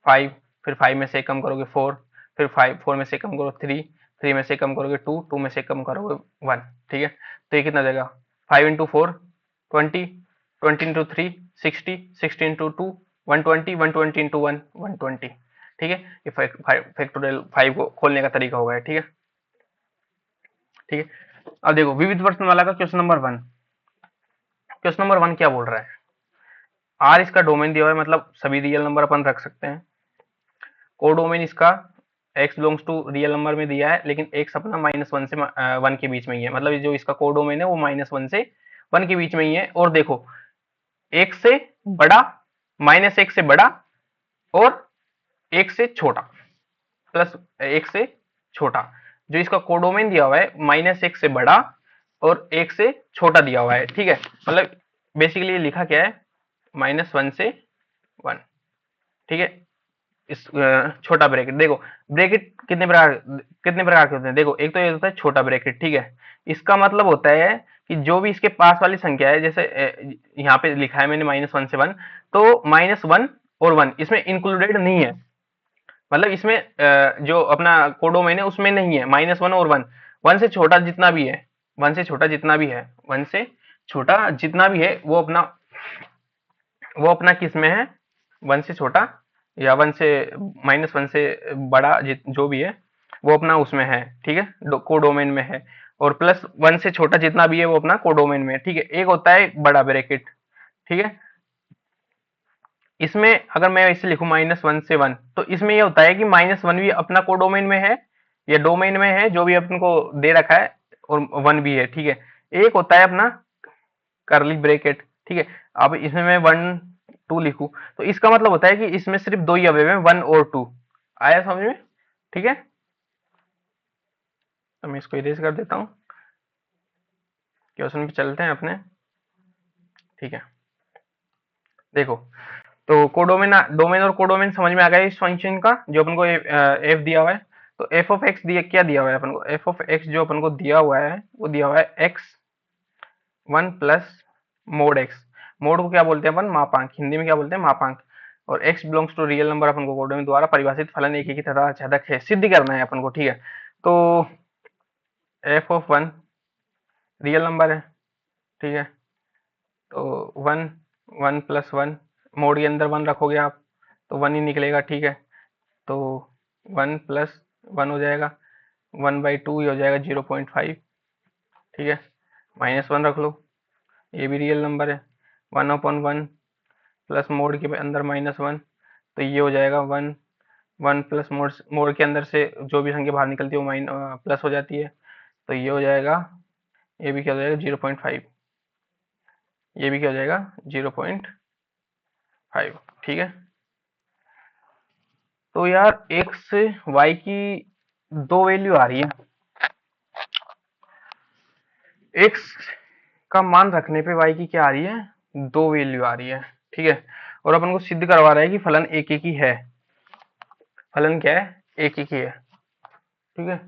5, फिर 5 में से कम करोगे 4, फिर 4 में से कम करो 3, 3 में से कम करोगे 2, 2 में से कम करोगे 1, ठीक है। तो ये कितना जाएगा, 5 इंटू 4 20, 20 इंटू 3 60, 60 इंटू 2 120, 120 इंटू 1 120, ठीक है। ये फैक्टोरियल 5 को खोलने का तरीका होगा, ठीक है, ठीक है। अब देखो विविध वर्णमाला का क्वेश्चन नंबर 1। क्वेश्चन नंबर 1 क्या बोल रहा है, आर इसका डोमेन दिया हुआ है, मतलब सभी रियल नंबर अपन रख सकते हैं। कोडोमेन इसका x belongs to real number में दिया है, लेकिन x अपना -1 से 1 के बीच में ही है, मतलब जो इसका कोडोमेन है वो -1 से 1 के बीच में ही है। और देखो 1 से बड़ा, -1 से बड़ा और 1 से छोटा, प्लस 1 से छोटा। जो इसका कोडोमेन दिया हुआ है -1 से बड़ा और 1 से छोटा दिया हुआ है, ठीक है। मतलब बेसिकली लिखा क्या है, -1 से 1, ठीक है। इस छोटा ब्रैकेट देखो, ब्रैकेट कितने प्रकार के होते हैं, देखो एक तो ये होता है छोटा ब्रैकेट, ठीक है। इसका मतलब होता है कि जो भी इसके पास वाली संख्या है, जैसे यहाँ पे लिखा है मैंने -1 से 1, तो -1 और 1 इसमें इंक्लूडेड नहीं है, मतलब इसमें जो अपना कोडोमेन है उसमें नहीं है -1 और 1। 1 से छोटा जितना भी है, 1 से छोटा जितना भी है, 1 से छोटा जितना भी है वो अपना किस में है, 1 से छोटा या 1 से -1 से बड़ा जो भी है वो अपना उसमें है, ठीक है, कोडोमेन में है। और प्लस 1 से छोटा जितना भी है वो अपना कोडोमेन में है, ठीक है। एक होता है बड़ा ब्रैकेट, ठीक है। इसमें अगर मैं इसे लिखूं -1 से 1, तो इसमें ये होता है कि -1 भी अपना कोडोमेन में है या डोमेन में है, जो भी अपन को दे रखा है, और 1 भी है, ठीक है। एक होता है अपना करली ब्रैकेट, ठीक है। अब इसमें मैं 1 2 लिखूं तो इसका मतलब होता है कि इसमें सिर्फ दो ही अवयव है, 1 और 2। आया समझ में, ठीक है। तो मैं इसको इरेज कर देता हूं, क्वेश्चन पे चलते हैं अपने, ठीक है। देखो तो कोडोमेन, डोमेन और कोडोमेन समझ में आ गया इस फंक्शन का, जो अपन को एफ दिया हुआ है। तो एफ ऑफ एक्स दिया, क्या दिया हुआ है अपन को, एफ ऑफ एक्स जो अपन को दिया हुआ है वो दिया हुआ है x 1 plus mode x. Mode को क्या बोलते हैं अपन? मापांक। हिंदी में क्या बोलते हैं? मापांक। और x belongs to real number अपन को कोड द्वारा परिभाषित फलन एक ही की तरह छेदक है, सिद्ध करना है अपन को, ठीक है। तो F of one real number है, ठीक है। तो one, one plus one, mode के अंदर वन रखोगे आप तो वन ही निकलेगा, ठीक है। तो वन प्लस वन हो जाएगा, 1/2 ही हो जाएगा 0.5, ठीक है। माइनस वन रख लो, ये भी रियल नंबर है। 1/1 प्लस मोड के अंदर -1, तो ये हो जाएगा 1। 1 प्लस मोड के अंदर से जो भी संख्या बाहर निकलती है वो प्लस हो जाती है, तो ये हो जाएगा, ये भी क्या हो जाएगा 0.5, ये भी क्या हो जाएगा 0.5, ठीक है। तो यार x y की दो वैल्यू आ रही है, x का मान रखने पे y की क्या आ रही है? दो वैल्यू आ रही है, ठीक है। और अपन को सिद्ध करवा रहा है कि फलन एक एक ही है। फलन क्या है? एक एक ही है, ठीक है।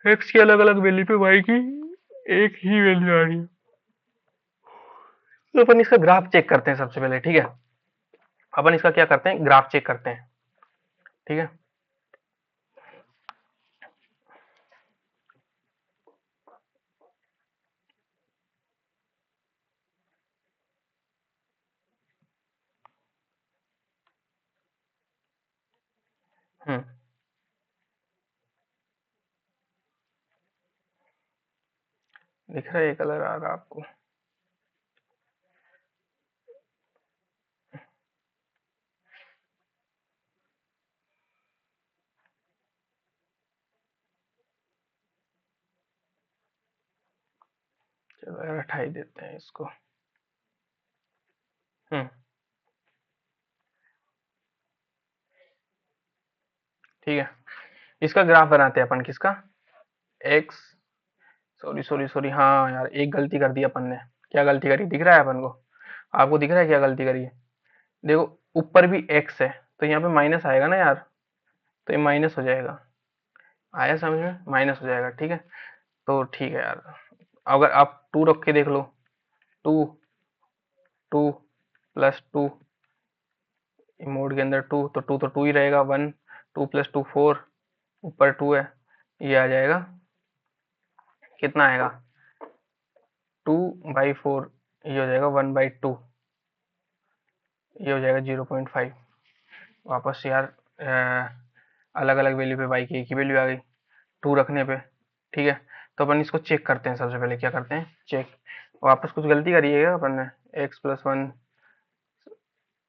x की अलग अलग वैल्यू पे y की एक ही वैल्यू आ रही है। तो अपन इसका ग्राफ चेक करते हैं सबसे पहले, ठीक है। अपन इसका क्या करते हैं? ग्राफ चेक करते हैं, ठीक है। हम्म, दिख रहा है ये कलर आ रहा आपको? चलो यार हटा ही देते हैं इसको। हम्म, ठीक है। इसका ग्राफ बनाते हैं अपन, किसका? एक्स, सॉरी सॉरी सॉरी, हाँ यार एक गलती कर दी अपन ने। क्या गलती करी दिख रहा है अपन को? आपको दिख रहा है क्या गलती करी है? देखो, ऊपर भी एक्स है तो यहाँ पे माइनस आएगा ना यार, तो ये माइनस हो जाएगा। आया समझ में? माइनस हो जाएगा, ठीक है। तो ठीक है यार, अगर आप टू रख के देख लो, two, two plus two, mod के अंदर टू, तो टू तो टू ही रहेगा। One, two plus two four, ऊपर टू है, ये आ जाएगा, कितना आएगा? 2/4, ये हो जाएगा 1/2, ये हो जाएगा 0.5। वापस से यार अलग अलग वैल्यू पे y की एक ही वैल्यू आ गई टू रखने पे, ठीक है। तो अपन इसको चेक करते हैं, सबसे पहले क्या करते हैं? चेक। वापस कुछ गलती करी है क्या अपन ने? x+1,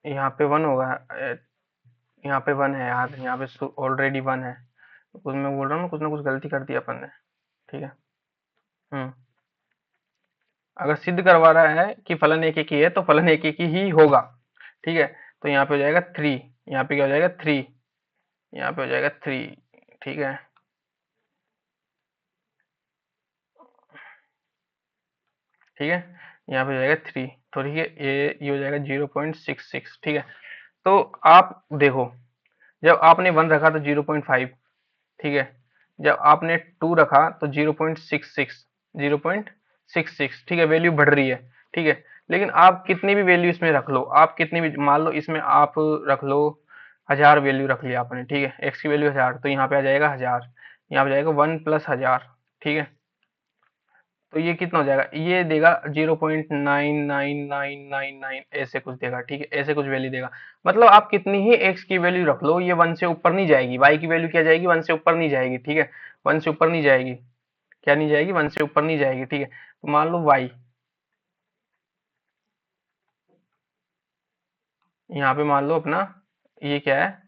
यहाँ पे वन होगा, यहाँ पे वन है यार, यहाँ पे ऑलरेडी वन है। कुछ मैं बोल रहा हूँ, कुछ ना कुछ गलती कर दी अपन ने, ठीक है। हम्म, अगर सिद्ध करवा रहा है कि फलन एक एक ही है तो फलन एक एक ही होगा, ठीक है। तो यहाँ पे हो जाएगा थ्री, यहाँ पे क्या हो जाएगा? थ्री, यहाँ पे हो जाएगा थ्री, ठीक है। ठीक है, यहाँ पे हो जाएगा थ्री, तो ठीक है, ये हो जाएगा 0.66, ठीक है। तो आप देखो, जब आपने वन रखा तो 0.5, ठीक है। जब आपने टू रखा तो 0.66, 0.66, ठीक है, वैल्यू बढ़ रही है, ठीक है। लेकिन आप कितनी भी वैल्यू इसमें रख लो, आप कितनी भी मान लो, इसमें आप रख लो 1000 वैल्यू रख लिया आपने, ठीक है, एक्स की वैल्यू 1000, तो यहाँ पे आ जाएगा 1000, यहाँ पे जाएगा 1+1000, ठीक है। तो ये कितना हो जाएगा? ये देगा 0.99999, ऐसे कुछ देगा, ठीक है, ऐसे कुछ वैल्यू देगा। मतलब आप कितनी ही एक्स की वैल्यू रख लो, ये वन से ऊपर नहीं जाएगी। वाई की वैल्यू क्या जाएगी? वन से ऊपर नहीं जाएगी, ठीक है। वन से ऊपर नहीं जाएगी, क्या नहीं जाएगी? वन से ऊपर नहीं जाएगी, ठीक है। तो मान लो वाई, यहाँ पे मान लो अपना, ये क्या है?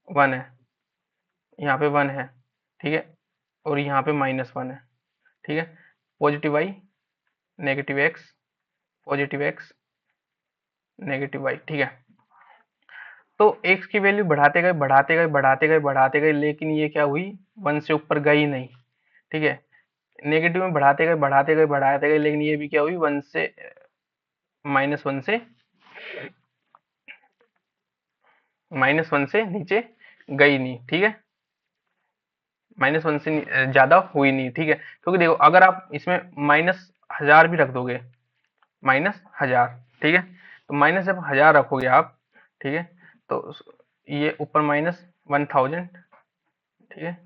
वन है, यहाँ पे वन है, ठीक है। और यहाँ पे -1 है, ठीक है। Positive y, negative x, positive x, negative y, ठीक है। तो एक्स की वैल्यू बढ़ाते गए बढ़ाते गए बढ़ाते गए बढ़ाते गए, लेकिन ये क्या हुई? वन से ऊपर गई नहीं, ठीक है। नेगेटिव में बढ़ाते गए बढ़ाते गए बढ़ाते गए, लेकिन ये भी क्या हुई? वन से, -1 से, -1 से नीचे गई नहीं, ठीक है। -1 से ज्यादा हुई नहीं, ठीक है। क्योंकि देखो, अगर आप इसमें माइनस 1000 भी रख दोगे, -1000, ठीक है। तो माइनस जब 1000 रखोगे आप, ठीक है, तो ये ऊपर -1000, ठीक है,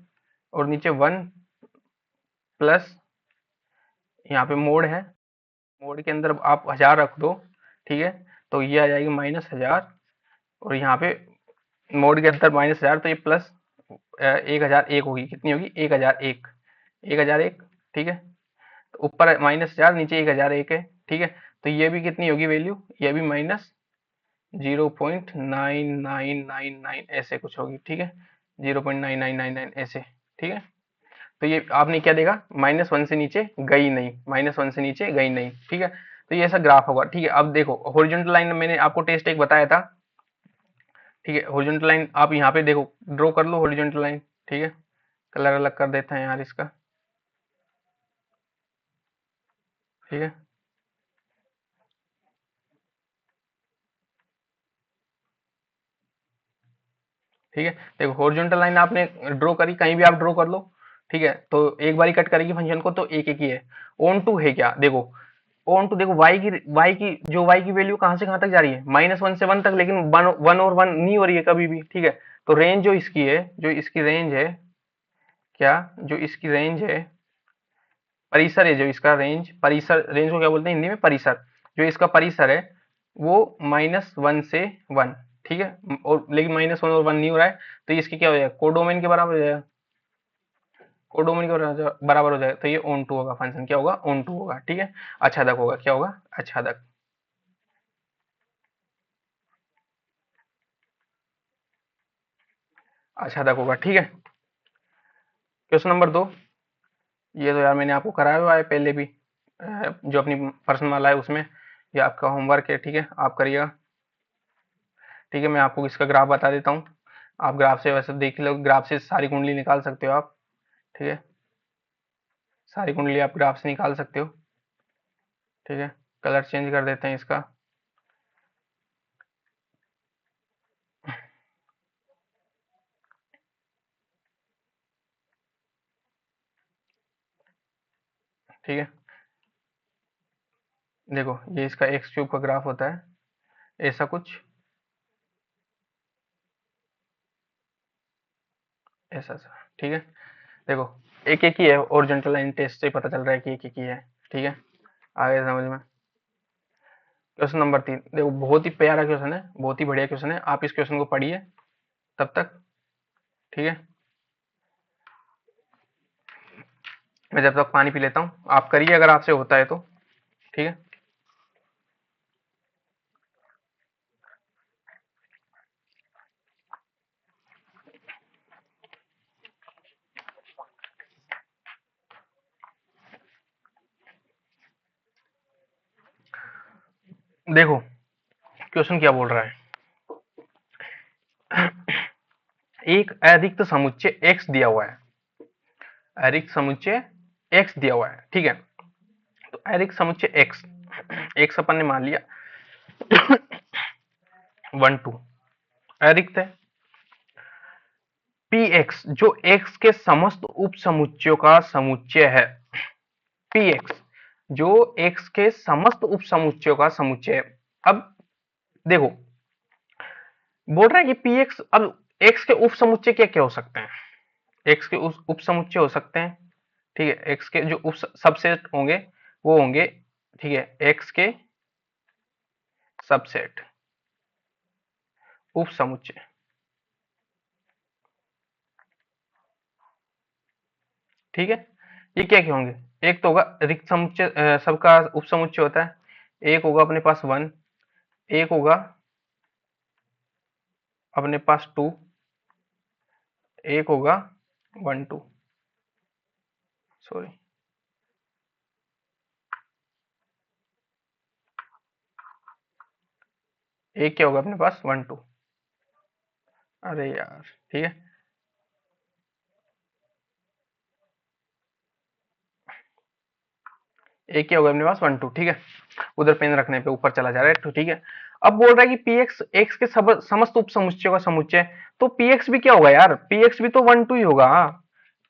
और नीचे 1 प्लस, यहाँ पे मोड है, मोड के अंदर आप 1000 रख दो, ठीक है, तो ये आ जाएगी -1000, और यहाँ पे मोड के अंदर -1000, तो ये प्लस 1001 होगी, कितनी होगी 1001, 1001, ठीक है। तो ऊपर -1000, नीचे 1001 है, ठीक है। तो ये भी कितनी होगी वैल्यू, ये भी -0.9999 ऐसे कुछ होगी, ठीक है, 0.9999 ऐसे, ठीक है। तो ये आपने क्या देखा, -1 से नीचे गई नहीं, -1 से नीचे गई नहीं, ठीक है। तो ये ऐसा ग्राफ होगा, ठीक है। अब देखो हॉरिजॉन्टल लाइन मैंने आपको टेस्ट एक बताया था, ठीक है। हॉरिजॉन्टल लाइन आप यहाँ पे देखो, ड्रॉ कर लो हॉरिजॉन्टल लाइन, ठीक है। कलर अलग कर देते हैं यार इसका, ठीक है। ठीक है, देखो हॉरिजॉन्टल लाइन आपने ड्रॉ करी, कहीं भी आप ड्रॉ कर लो, ठीक है। तो एक बारी कट करेगी फंक्शन को, तो एक एक ही है। ऑन टू है क्या, देखो ऑन टू, देखो y की वैल्यू कहां से कहां तक जा रही है, -1 से 1 तक, लेकिन 1 और 1 नहीं हो रही है कभी भी, ठीक है। तो रेंज जो इसकी है, जो इसकी रेंज है, क्या, जो इसकी रेंज है, परिसर है, जो इसका रेंज, परिसर, रेंज को क्या बोलते हैं हिंदी में, परिसर, जो इसका परिसर है वो -1 से 1, ठीक है। और लेकिन -1 और 1 नहीं हो रहा है, तो इसकी क्या हो जाएगा, कोडोमेन के बराबर हो जाएगा, कोडोमेन के बराबर हो जाएगा। तो ये ऑन टू होगा, फंक्शन क्या होगा, ऑन टू होगा, ठीक है। आच्छादक होगा, क्या होगा, आच्छादक, आच्छादक होगा, ठीक है। क्वेश्चन नंबर 2, ये तो यार मैंने आपको कराया हुआ है पहले भी, जो अपनी पर्सनल वाला है उसमें, ये आपका होमवर्क है, ठीक है, आप करिएगा, ठीक है। मैं आपको इसका ग्राफ बता देता हूँ, आप ग्राफ से वैसे देख लो, ग्राफ से सारी कुंडली निकाल सकते हो आप, ठीक है, सारी कुंडली आप ग्राफ से निकाल सकते हो, ठीक है। कलर चेंज कर देते हैं इसका, ठीक है। देखो ये इसका एक्स क्यूब का ग्राफ होता है, ऐसा कुछ, ऐसा सा, ठीक है। देखो एक एक ही है, ओरिजेंटल लाइन टेस्ट से पता चल रहा है कि एक एक ही है, ठीक है। आगे समझ में। क्वेश्चन नंबर 3, देखो बहुत ही प्यारा क्वेश्चन है, बहुत ही बढ़िया क्वेश्चन है, आप इस क्वेश्चन को पढ़िए तब तक, ठीक है। मैं जब तक पानी पी लेता हूँ, आप करिए अगर आपसे होता है तो, ठीक है। देखो क्वेश्चन क्या बोल रहा है, एक अरिक्त समुच्चय x दिया हुआ है, अरिक्त समुच्चय x दिया हुआ है, ठीक है। तो अरिक्त समुच्चय x, x अपन ने मान लिया 1 2, अरिक्त है। px जो x के समस्त उप समुच्चयों का समुच्चय है, px जो x के समस्त उप समुच्चयों का समुच्चय है। अब देखो बोल रहा है कि px, अब x के उप समुच्चय क्या क्या हो सकते हैं, x के उप समुच्चय हो सकते हैं, ठीक है। x के जो उप सबसेट होंगे वो होंगे, ठीक है, x के सबसेट, उप समुच्चय, ठीक है। ये क्या क्या होंगे, एक तो होगा रिक्त समुच्चय, सबका उप समुच्चय होता है, एक होगा अपने पास 1, एक होगा अपने पास 2, एक होगा 1 2, सॉरी, एक क्या होगा अपने पास 1 2, अरे यार, ठीक है। एक क्या होगा अपने पास 1 2, ठीक है। उधर पेन रखने पे ऊपर चला जा रहा है, तो ठीक है। अब बोल रहा है कि पीएक्स एक्स के समस्त उप समुच्चयों का समुच्चय, तो पीएक्स भी क्या होगा यार, पीएक्स भी तो 1 2 ही होगा,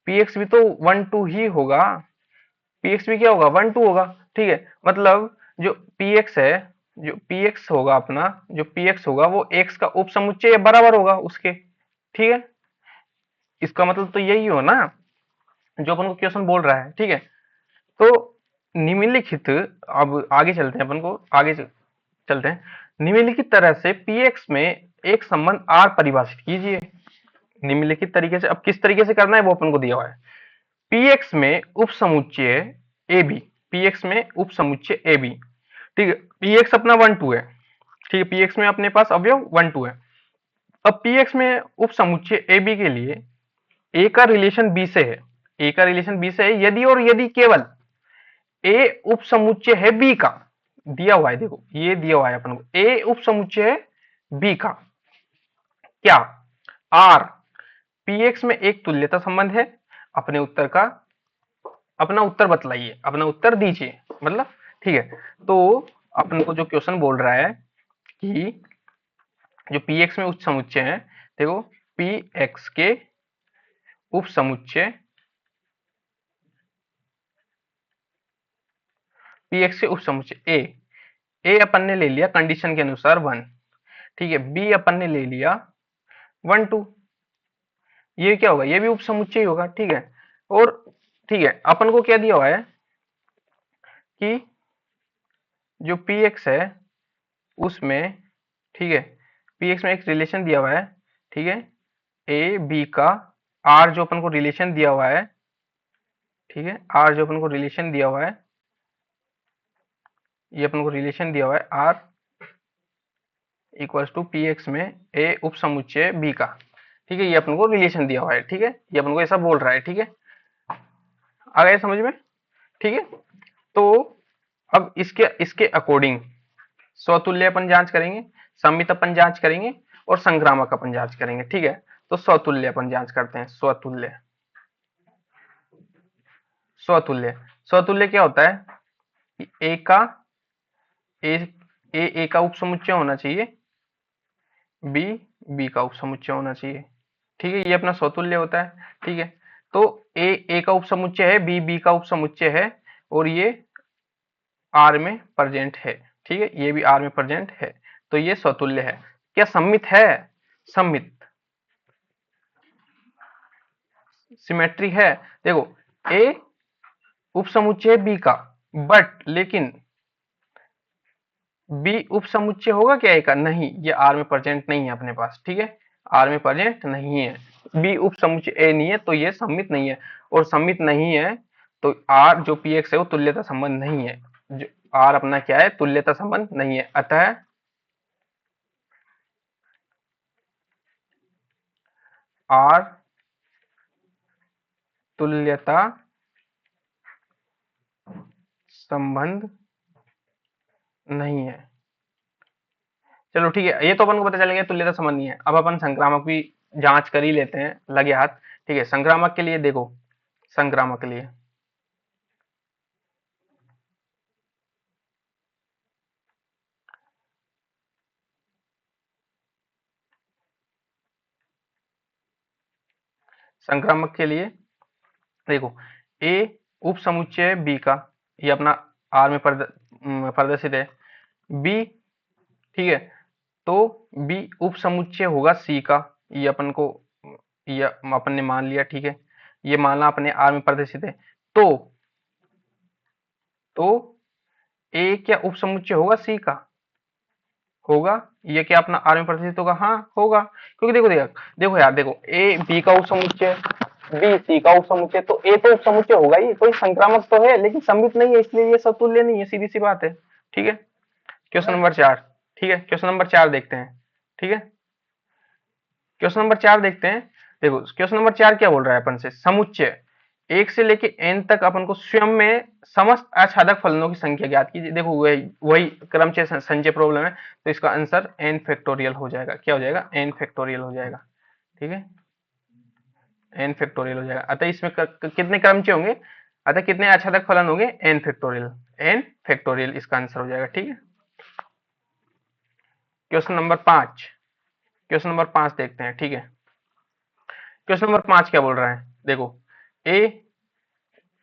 पीएक्स भी तो 1 2 ही होगा, पीएक्स भी क्या होगा 1 2 होगा, ठीक है, मतलब जो px है, जो px होगा अपना, जो px होगा वो x का उप समुच्चय बराबर होगा उसके, ठीक है। इसका मतलब तो यही हो ना जो अपन को क्वेश्चन बोल रहा है, ठीक है। तो निम्नलिखित, अब आगे चलते हैं, अपन को आगे चलते हैं। निम्नलिखित तरह से px में एक संबंध r परिभाषित कीजिए। निम्नलिखित तरीके से, अब किस तरीके से करना है वो अपन को दिया हुआ है। px में उप समुच्चय ab, px में उप समुच्चय ab, ठीक है। px अपना 1 2 है, ठीक है, px में अपने पास अवयव 1 2 है। अब px में उप समुच्चय ab के लिए a का रिलेशन b से है, a का रिलेशन b से है यदि और यदि केवल a उप समुच्चय है b का, दिया हुआ है, देखो ये दिया हुआ है अपन को, a उप समुच्चय है b का, क्या r px में एक तुल्यता संबंध है। अपने उत्तर का, अपना उत्तर बतलाइए, अपना उत्तर दीजिए, मतलब ठीक है। तो अपन को जो क्वेश्चन बोल रहा है कि जो px में उप समुच्चय है, देखो px के उप समुच्चय, px के उप समुच्चय a अपन ने ले लिया कंडीशन के अनुसार 1, ठीक है, b अपन ने ले लिया 1 2, ये क्या होगा, ये भी उप समुच्चय होगा, ठीक है। और ठीक है, अपन को क्या दिया हुआ है कि जो px है उसमें, ठीक है, px में एक रिलेशन दिया हुआ है, ठीक है, a b का, r जो अपन को रिलेशन दिया हुआ है, ठीक है, r जो अपन को रिलेशन दिया हुआ है, ये अपन को रिलेशन दिया हुआ है r इक्वल्स टू px में a उप समुच्चय b का, ठीक है, ये अपन को रिलेशन दिया हुआ है, ठीक है, ये अपन को ऐसा बोल रहा है, ठीक है, आ गया समझ में, ठीक है। तो अब इसके इसके अकॉर्डिंग स्वतुल्य अपन जांच करेंगे, सम्मित अपन जांच करेंगे और संक्रामक अपन जांच करेंगे, ठीक है। तो स्वतुल्य अपन जांच करते हैं, स्वतुल्य, स्वतुल्य, स्वतुल्य क्या होता है, ए का ए ए का उप समुच्चय होना चाहिए, बी बी का उप समुच्चय होना चाहिए, ठीक है, ये अपना स्वतुल्य होता है, ठीक है। तो ए का उप समुच्चय है, बी का उप समुच्चय है, और ये आर में प्रेजेंट है, ठीक है, ये भी आर में प्रेजेंट है, तो ये स्वतुल्य है। क्या सम्मित है, सम्मित, सिमेट्री है, देखो ए उप समुच्चय बी का, बट लेकिन बी उप समुच्चय होगा क्या ए का, नहीं, ये आर में प्रेजेंट नहीं है अपने पास, ठीक है, आर में प्रेजेंट नहीं है, बी उप समुच्चय ए नहीं है, तो ये सम्मित नहीं है, और सम्मित नहीं है तो आर जो पी एक्स है वो तुल्यता संबंध नहीं है, जो आर अपना क्या है, तुल्यता संबंध नहीं है, अतः आर तुल्यता संबंध नहीं है। चलो ठीक है, ये तो अपन को पता चल गया तुल्यता संबंध नहीं है। अब अपन संक्रामक भी जांच कर ही लेते हैं, लगे हाथ, ठीक है। संक्रामक के लिए देखो, संक्रामक के लिए संक्रामक के लिए देखो, ए उप समुच्चय बी का, ये अपना आर में प्रदर्शित है, बी, ठीक है, तो बी उप समुच्चय होगा सी का, ये अपन को, ये अपन ने मान लिया, ठीक है, ये मानना अपने आर में प्रदर्शित है, तो ए क्या उप समुच्चय होगा सी का, होगा, ये क्या अपना आर में प्रदर्शित होगा, हाँ होगा, क्योंकि देखो देखो देखो यार, देखो ए बी का उप समुच्चय, बी सी का उप समुच्चय, तो ए तो उप समुच्चय होगा ही, कोई संक्रामक तो है लेकिन सम्मित नहीं है, इसलिए ये समतुल्य नहीं है, सीधी सी बात है, ठीक है। क्वेश्चन नंबर 4, ठीक है, क्वेश्चन नंबर 4 देखते हैं, ठीक है, क्वेश्चन नंबर 4 देखते हैं। देखो क्वेश्चन नंबर 4 क्या बोल रहा है अपन से, समुच्चय 1 से लेके n तक अपन को स्वयं में समस्त अछादक फलनों की संख्या ज्ञात कीजिए। देखो वही वही क्रमचय संचय प्रॉब्लम है, तो इसका आंसर n फैक्टोरियल हो जाएगा, क्या हो जाएगा, n फैक्टोरियल हो जाएगा, ठीक है, n फैक्टोरियल हो जाएगा। अतः इसमें कितने क्रमचय होंगे, अतः कितने अछादक फलन होंगे, n फैक्टोरियल, n फैक्टोरियल इसका आंसर हो जाएगा, ठीक है। क्वेश्चन नंबर 5, क्वेश्चन नंबर 5 देखते हैं, ठीक है। क्वेश्चन नंबर 5 क्या बोल रहा है, देखो ए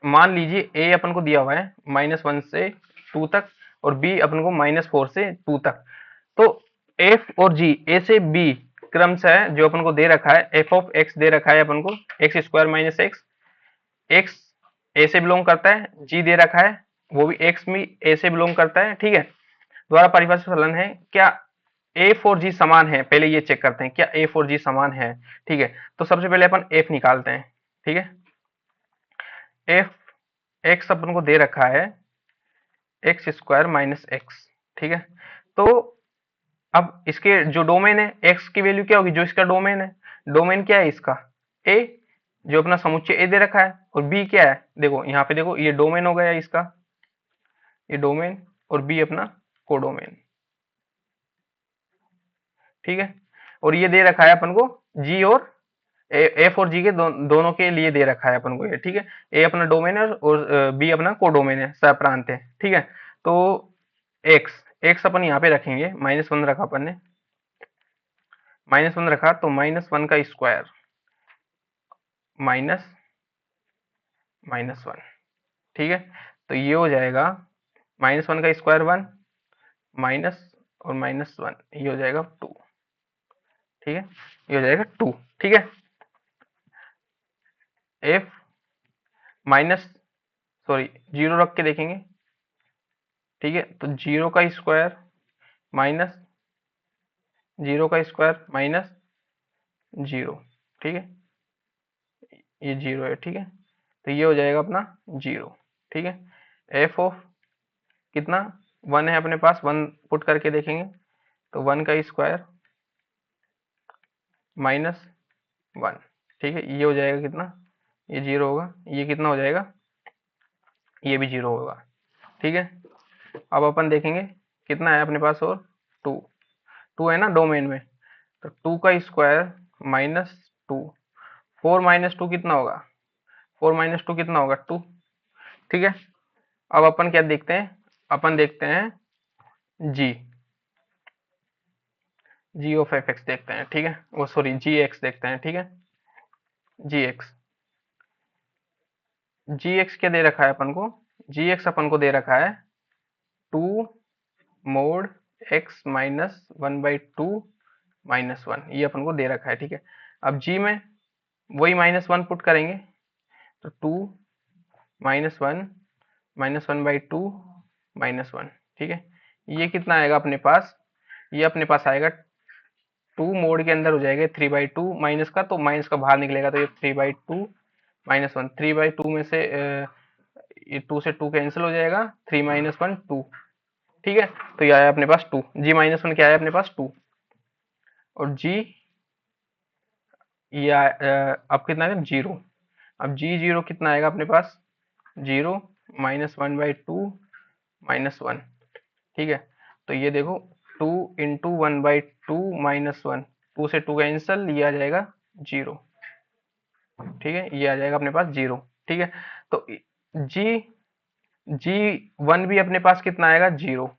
मान लीजिए ए अपन को दिया हुआ है -1 से 2 तक और बी अपन को -4 से 2 तक। तो एफ और जी, ए से बी क्रम से है जो अपन को दे रखा है, एफ ऑफ एक्स दे रखा है अपन को X square minus X, X A से बिलोंग करता है, जी दे रखा है वो भी एक्स भी ए से बिलोंग करता है, ठीक है। द्वारा परिभाषित फलन है, क्या एफ और जी समान है, पहले ये चेक करते हैं क्या एफ और जी समान है, ठीक है। तो सबसे पहले अपन एफ निकालते हैं, ठीक है। एफ एक्स अपन को दे रखा है एक्स स्क्वायर माइनस एक्स, ठीक है। तो अब इसके जो डोमेन है, एक्स की वैल्यू क्या होगी, जो इसका डोमेन है, डोमेन क्या है इसका ए, जो अपना समुच्चय ए दे रखा है, और बी क्या है, देखो यहाँ पे देखो ये डोमेन हो गया इसका, ये डोमेन, और बी अपना कोडोमेन, ठीक है। और ये दे रखा है अपन को जी और एफ और जी के दोनों के लिए दे रखा है अपन को ये, ठीक है। ए अपना डोमेन है और बी अपना कोडोमेन है, सह-प्रांत है, ठीक है। तो एक्स एक्स अपन यहाँ पे रखेंगे, -1 रखा अपन ने, -1 रखा तो -1 का स्क्वायर माइनस -1, ठीक है। तो ये हो जाएगा -1 का स्क्वायर 1 माइनस और -1, ये हो जाएगा 2, ठीक है। ये हो जाएगा 2, ठीक है। एफ माइनस सॉरी 0 रख के देखेंगे, ठीक है। तो 0 का स्क्वायर माइनस 0 का स्क्वायर माइनस 0, ठीक है। ये 0 है, ठीक है। तो ये हो जाएगा अपना 0, ठीक है। एफ ऑफ कितना 1 है अपने पास, 1 पुट करके देखेंगे तो 1 का स्क्वायर -1, ठीक है। ये हो जाएगा कितना, ये 0 होगा, ये कितना हो जाएगा, ये भी 0 होगा, ठीक है। अब अपन देखेंगे कितना है अपने पास, और 2 2 है ना डोमेन में, तो 2 का स्क्वायर -2, 4 -2 कितना होगा, 4 -2 कितना होगा 2, ठीक है। अब अपन क्या देखते हैं, अपन देखते हैं जी ऑफ एफ एक्स देखते हैं, ठीक है। वो सॉरी जी एक्स देखते हैं, ठीक है। जी एक्स क्या दे रखा है अपन को, जी एक्स अपन को दे रखा है 2 मोड एक्स -1/2 -1, ये अपन को दे रखा है, ठीक है। अब जी में वही -1 पुट करेंगे तो 2 -1 -1/2 -1, ठीक है। ये कितना आएगा अपने पास, ये अपने पास आएगा 2 मोड के अंदर हो जाएगा 3/2 माइनस का, तो माइनस का बाहर निकलेगा तो ये 3/2 -1, 3/2 में से ये 2 से 2 कैंसिल हो जाएगा, 3 -1 2, ठीक है। तो ये आया अपने पास 2, जी -1 क्या आया अपने पास 2, और जी ये अब कितना है 0, अब जी 0 कितना आएगा अपने पास 0 -1/2 -1, ठीक है। तो ये देखो 2 इंटू 1/2 -1, 2 से 2 कैंसल, ये आ जाएगा 0, ठीक है। ये आ जाएगा अपने पास 0, ठीक है। तो जी जी 1 भी अपने पास कितना आएगा 0,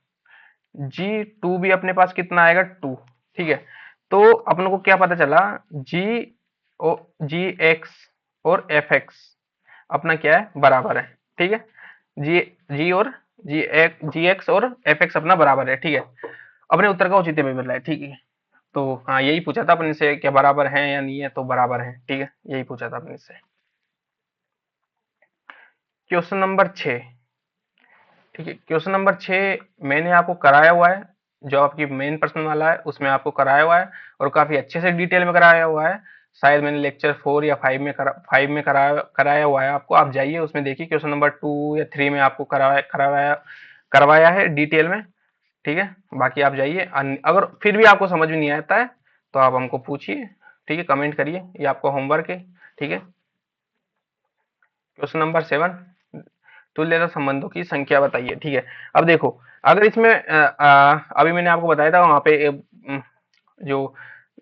जी 2 भी अपने पास कितना आएगा 2, ठीक है। तो अपन को क्या पता चला, जी जी एक्स और एफ एक्स अपना क्या है बराबर है, ठीक है। जी जी और जी एक्स और एफ एक्स अपना बराबर है, ठीक है। अपने उत्तर का औचित्य भी बदला है, ठीक है। तो हाँ यही पूछा था अपन से, क्या बराबर है या नहीं है, तो बराबर है, ठीक है, यही पूछा था अपन से। क्वेश्चन नंबर 6, ठीक है। क्वेश्चन नंबर 6 मैंने आपको कराया हुआ है, जो आपकी मेन प्रश्न वाला है उसमें आपको कराया हुआ है, और काफी अच्छे से डिटेल में कराया हुआ है। शायद मैंने लेक्चर 4 या 5 में कराया हुआ है आपको, आप जाइए उसमें देखिए, क्वेश्चन नंबर 2 या 3 में आपको करवाया है डिटेल में, ठीक है। बाकी आप जाइए, अगर फिर भी आपको समझ में नहीं आता है तो आप हमको पूछिए, ठीक है, कमेंट करिए, ये आपका होमवर्क है, ठीक है। क्वेश्चन नंबर 7, तुल्यता संबंधों की संख्या बताइए, ठीक है। अब देखो, अगर इसमें अभी मैंने आपको बताया था वहां पे जो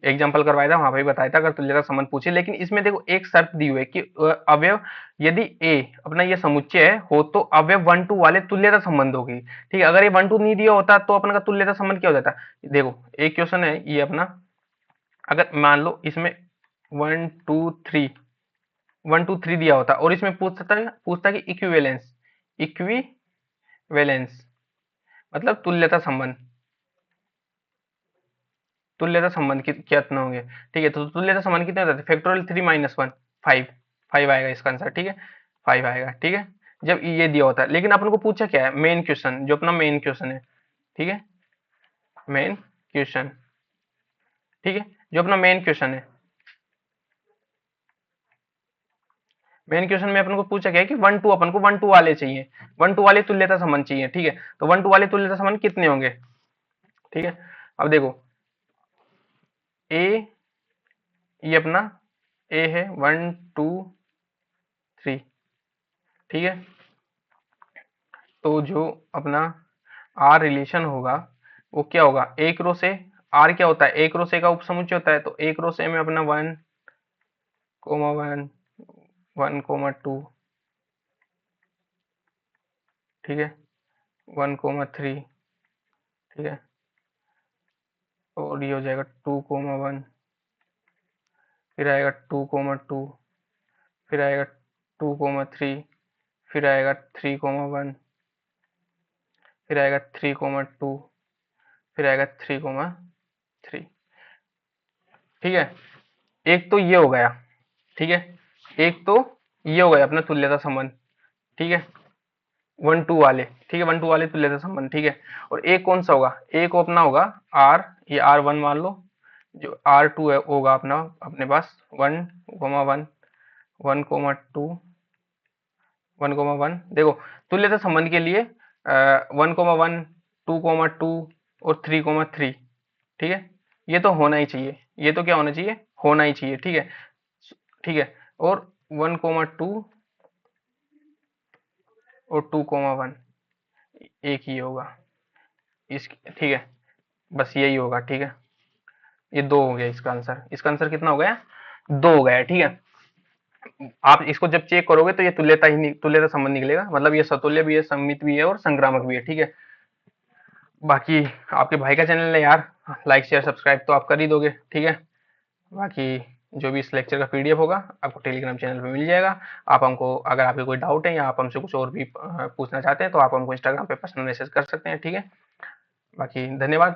एग्जांपल करवाया था वहां पे भी बताया था, अगर तुल्यता संबंध पूछे, लेकिन इसमें देखो एक शर्त दी हुई है कि अवयव यदि ए अपना ये समुच्चय है हो तो अवयव 1 2 वाले तुल्यता संबंध होगी, ठीक है। अगर ये 1 2 नहीं दिया होता तो अपना का तुल्यता संबंध क्या हो जाता, देखो एक क्वेश्चन है ये अपना, अगर मान लो इसमें 1 2 3 1 2 3 दिया होता और इसमें पूछता कि इक्विवेलेंस मतलब तुल्यता संबंध कितने होंगे। ठीक है, तो तुल्यता संबंध कितने होते थे, फैक्टोरियल 3 - 1 5, 5 आएगा इसका आंसर। ठीक है, 5 आएगा। ठीक है, जब ये दिया होता है, लेकिन अपन को पूछा क्या है, मेन क्वेश्चन, जो अपना मेन क्वेश्चन है। ठीक है, मेन क्वेश्चन। ठीक है, जो अपना मेन क्वेश्चन है, मेन क्वेश्चन में अपन को पूछा क्या है कि 1 2, अपन को 1 2 वाले चाहिए, 1 2 वाले तुल्यता संबंध चाहिए। ठीक है, तो 1 2 वाले तुल्यता संबंध कितने होंगे। ठीक है, अब देखो ए, ये अपना ए है 1 2 3। ठीक है, तो जो अपना आर रिलेशन होगा वो क्या होगा, एक रो से, आर क्या होता है, एक रो से का उपसमुच्चय होता है, तो एक रो से में अपना 1 1 1 ठीक है, 1 3। ठीक है, और ये हो जाएगा 2 1, फिर आएगा 2 2, फिर आएगा 2 3, फिर आएगा 3 1, फिर आएगा 3 2, फिर आएगा 3 3। ठीक है, एक तो ये हो गया। ठीक है, एक तो ये हो गया अपना तुल्यता संबंध। ठीक है, 1 2 वाले। ठीक है, 1 2 वाले तुल्यता संबंध। ठीक है, और एक कौन सा होगा, एक अपना होगा आर, ये R1 मान लो, जो R2 है होगा अपना अपने पास 1 1 1 1 देखो, तुल्यता संबंध के लिए 1 1 2 और 3 3। ठीक है, ये तो होना ही चाहिए, ये तो क्या होना चाहिए, होना ही चाहिए। ठीक है, ठीक है, और 1 2 और 2 1 एक ही होगा इस। ठीक है, बस यही होगा। ठीक है, ये दो हो गया इसका आंसर, इसका आंसर कितना हो गया, दो हो गया। ठीक है, आप इसको जब चेक करोगे तो ये तुल्यता संबंध निकलेगा, मतलब ये सतुल्य भी है, सममित भी है और संक्रामक भी है। ठीक है, बाकी आपके भाई का चैनल है यार, लाइक शेयर सब्सक्राइब तो आप कर ही दोगे। ठीक है, बाकी जो भी इस लेक्चर का पीडीएफ होगा आपको टेलीग्राम चैनल पे मिल जाएगा। आप हमको, अगर आपके कोई डाउट है या आप हमसे कुछ और भी पूछना चाहते हैं तो आप हमको इंस्टाग्राम पे पर्सनल मैसेज कर सकते हैं। ठीक है, बाकी धन्यवाद।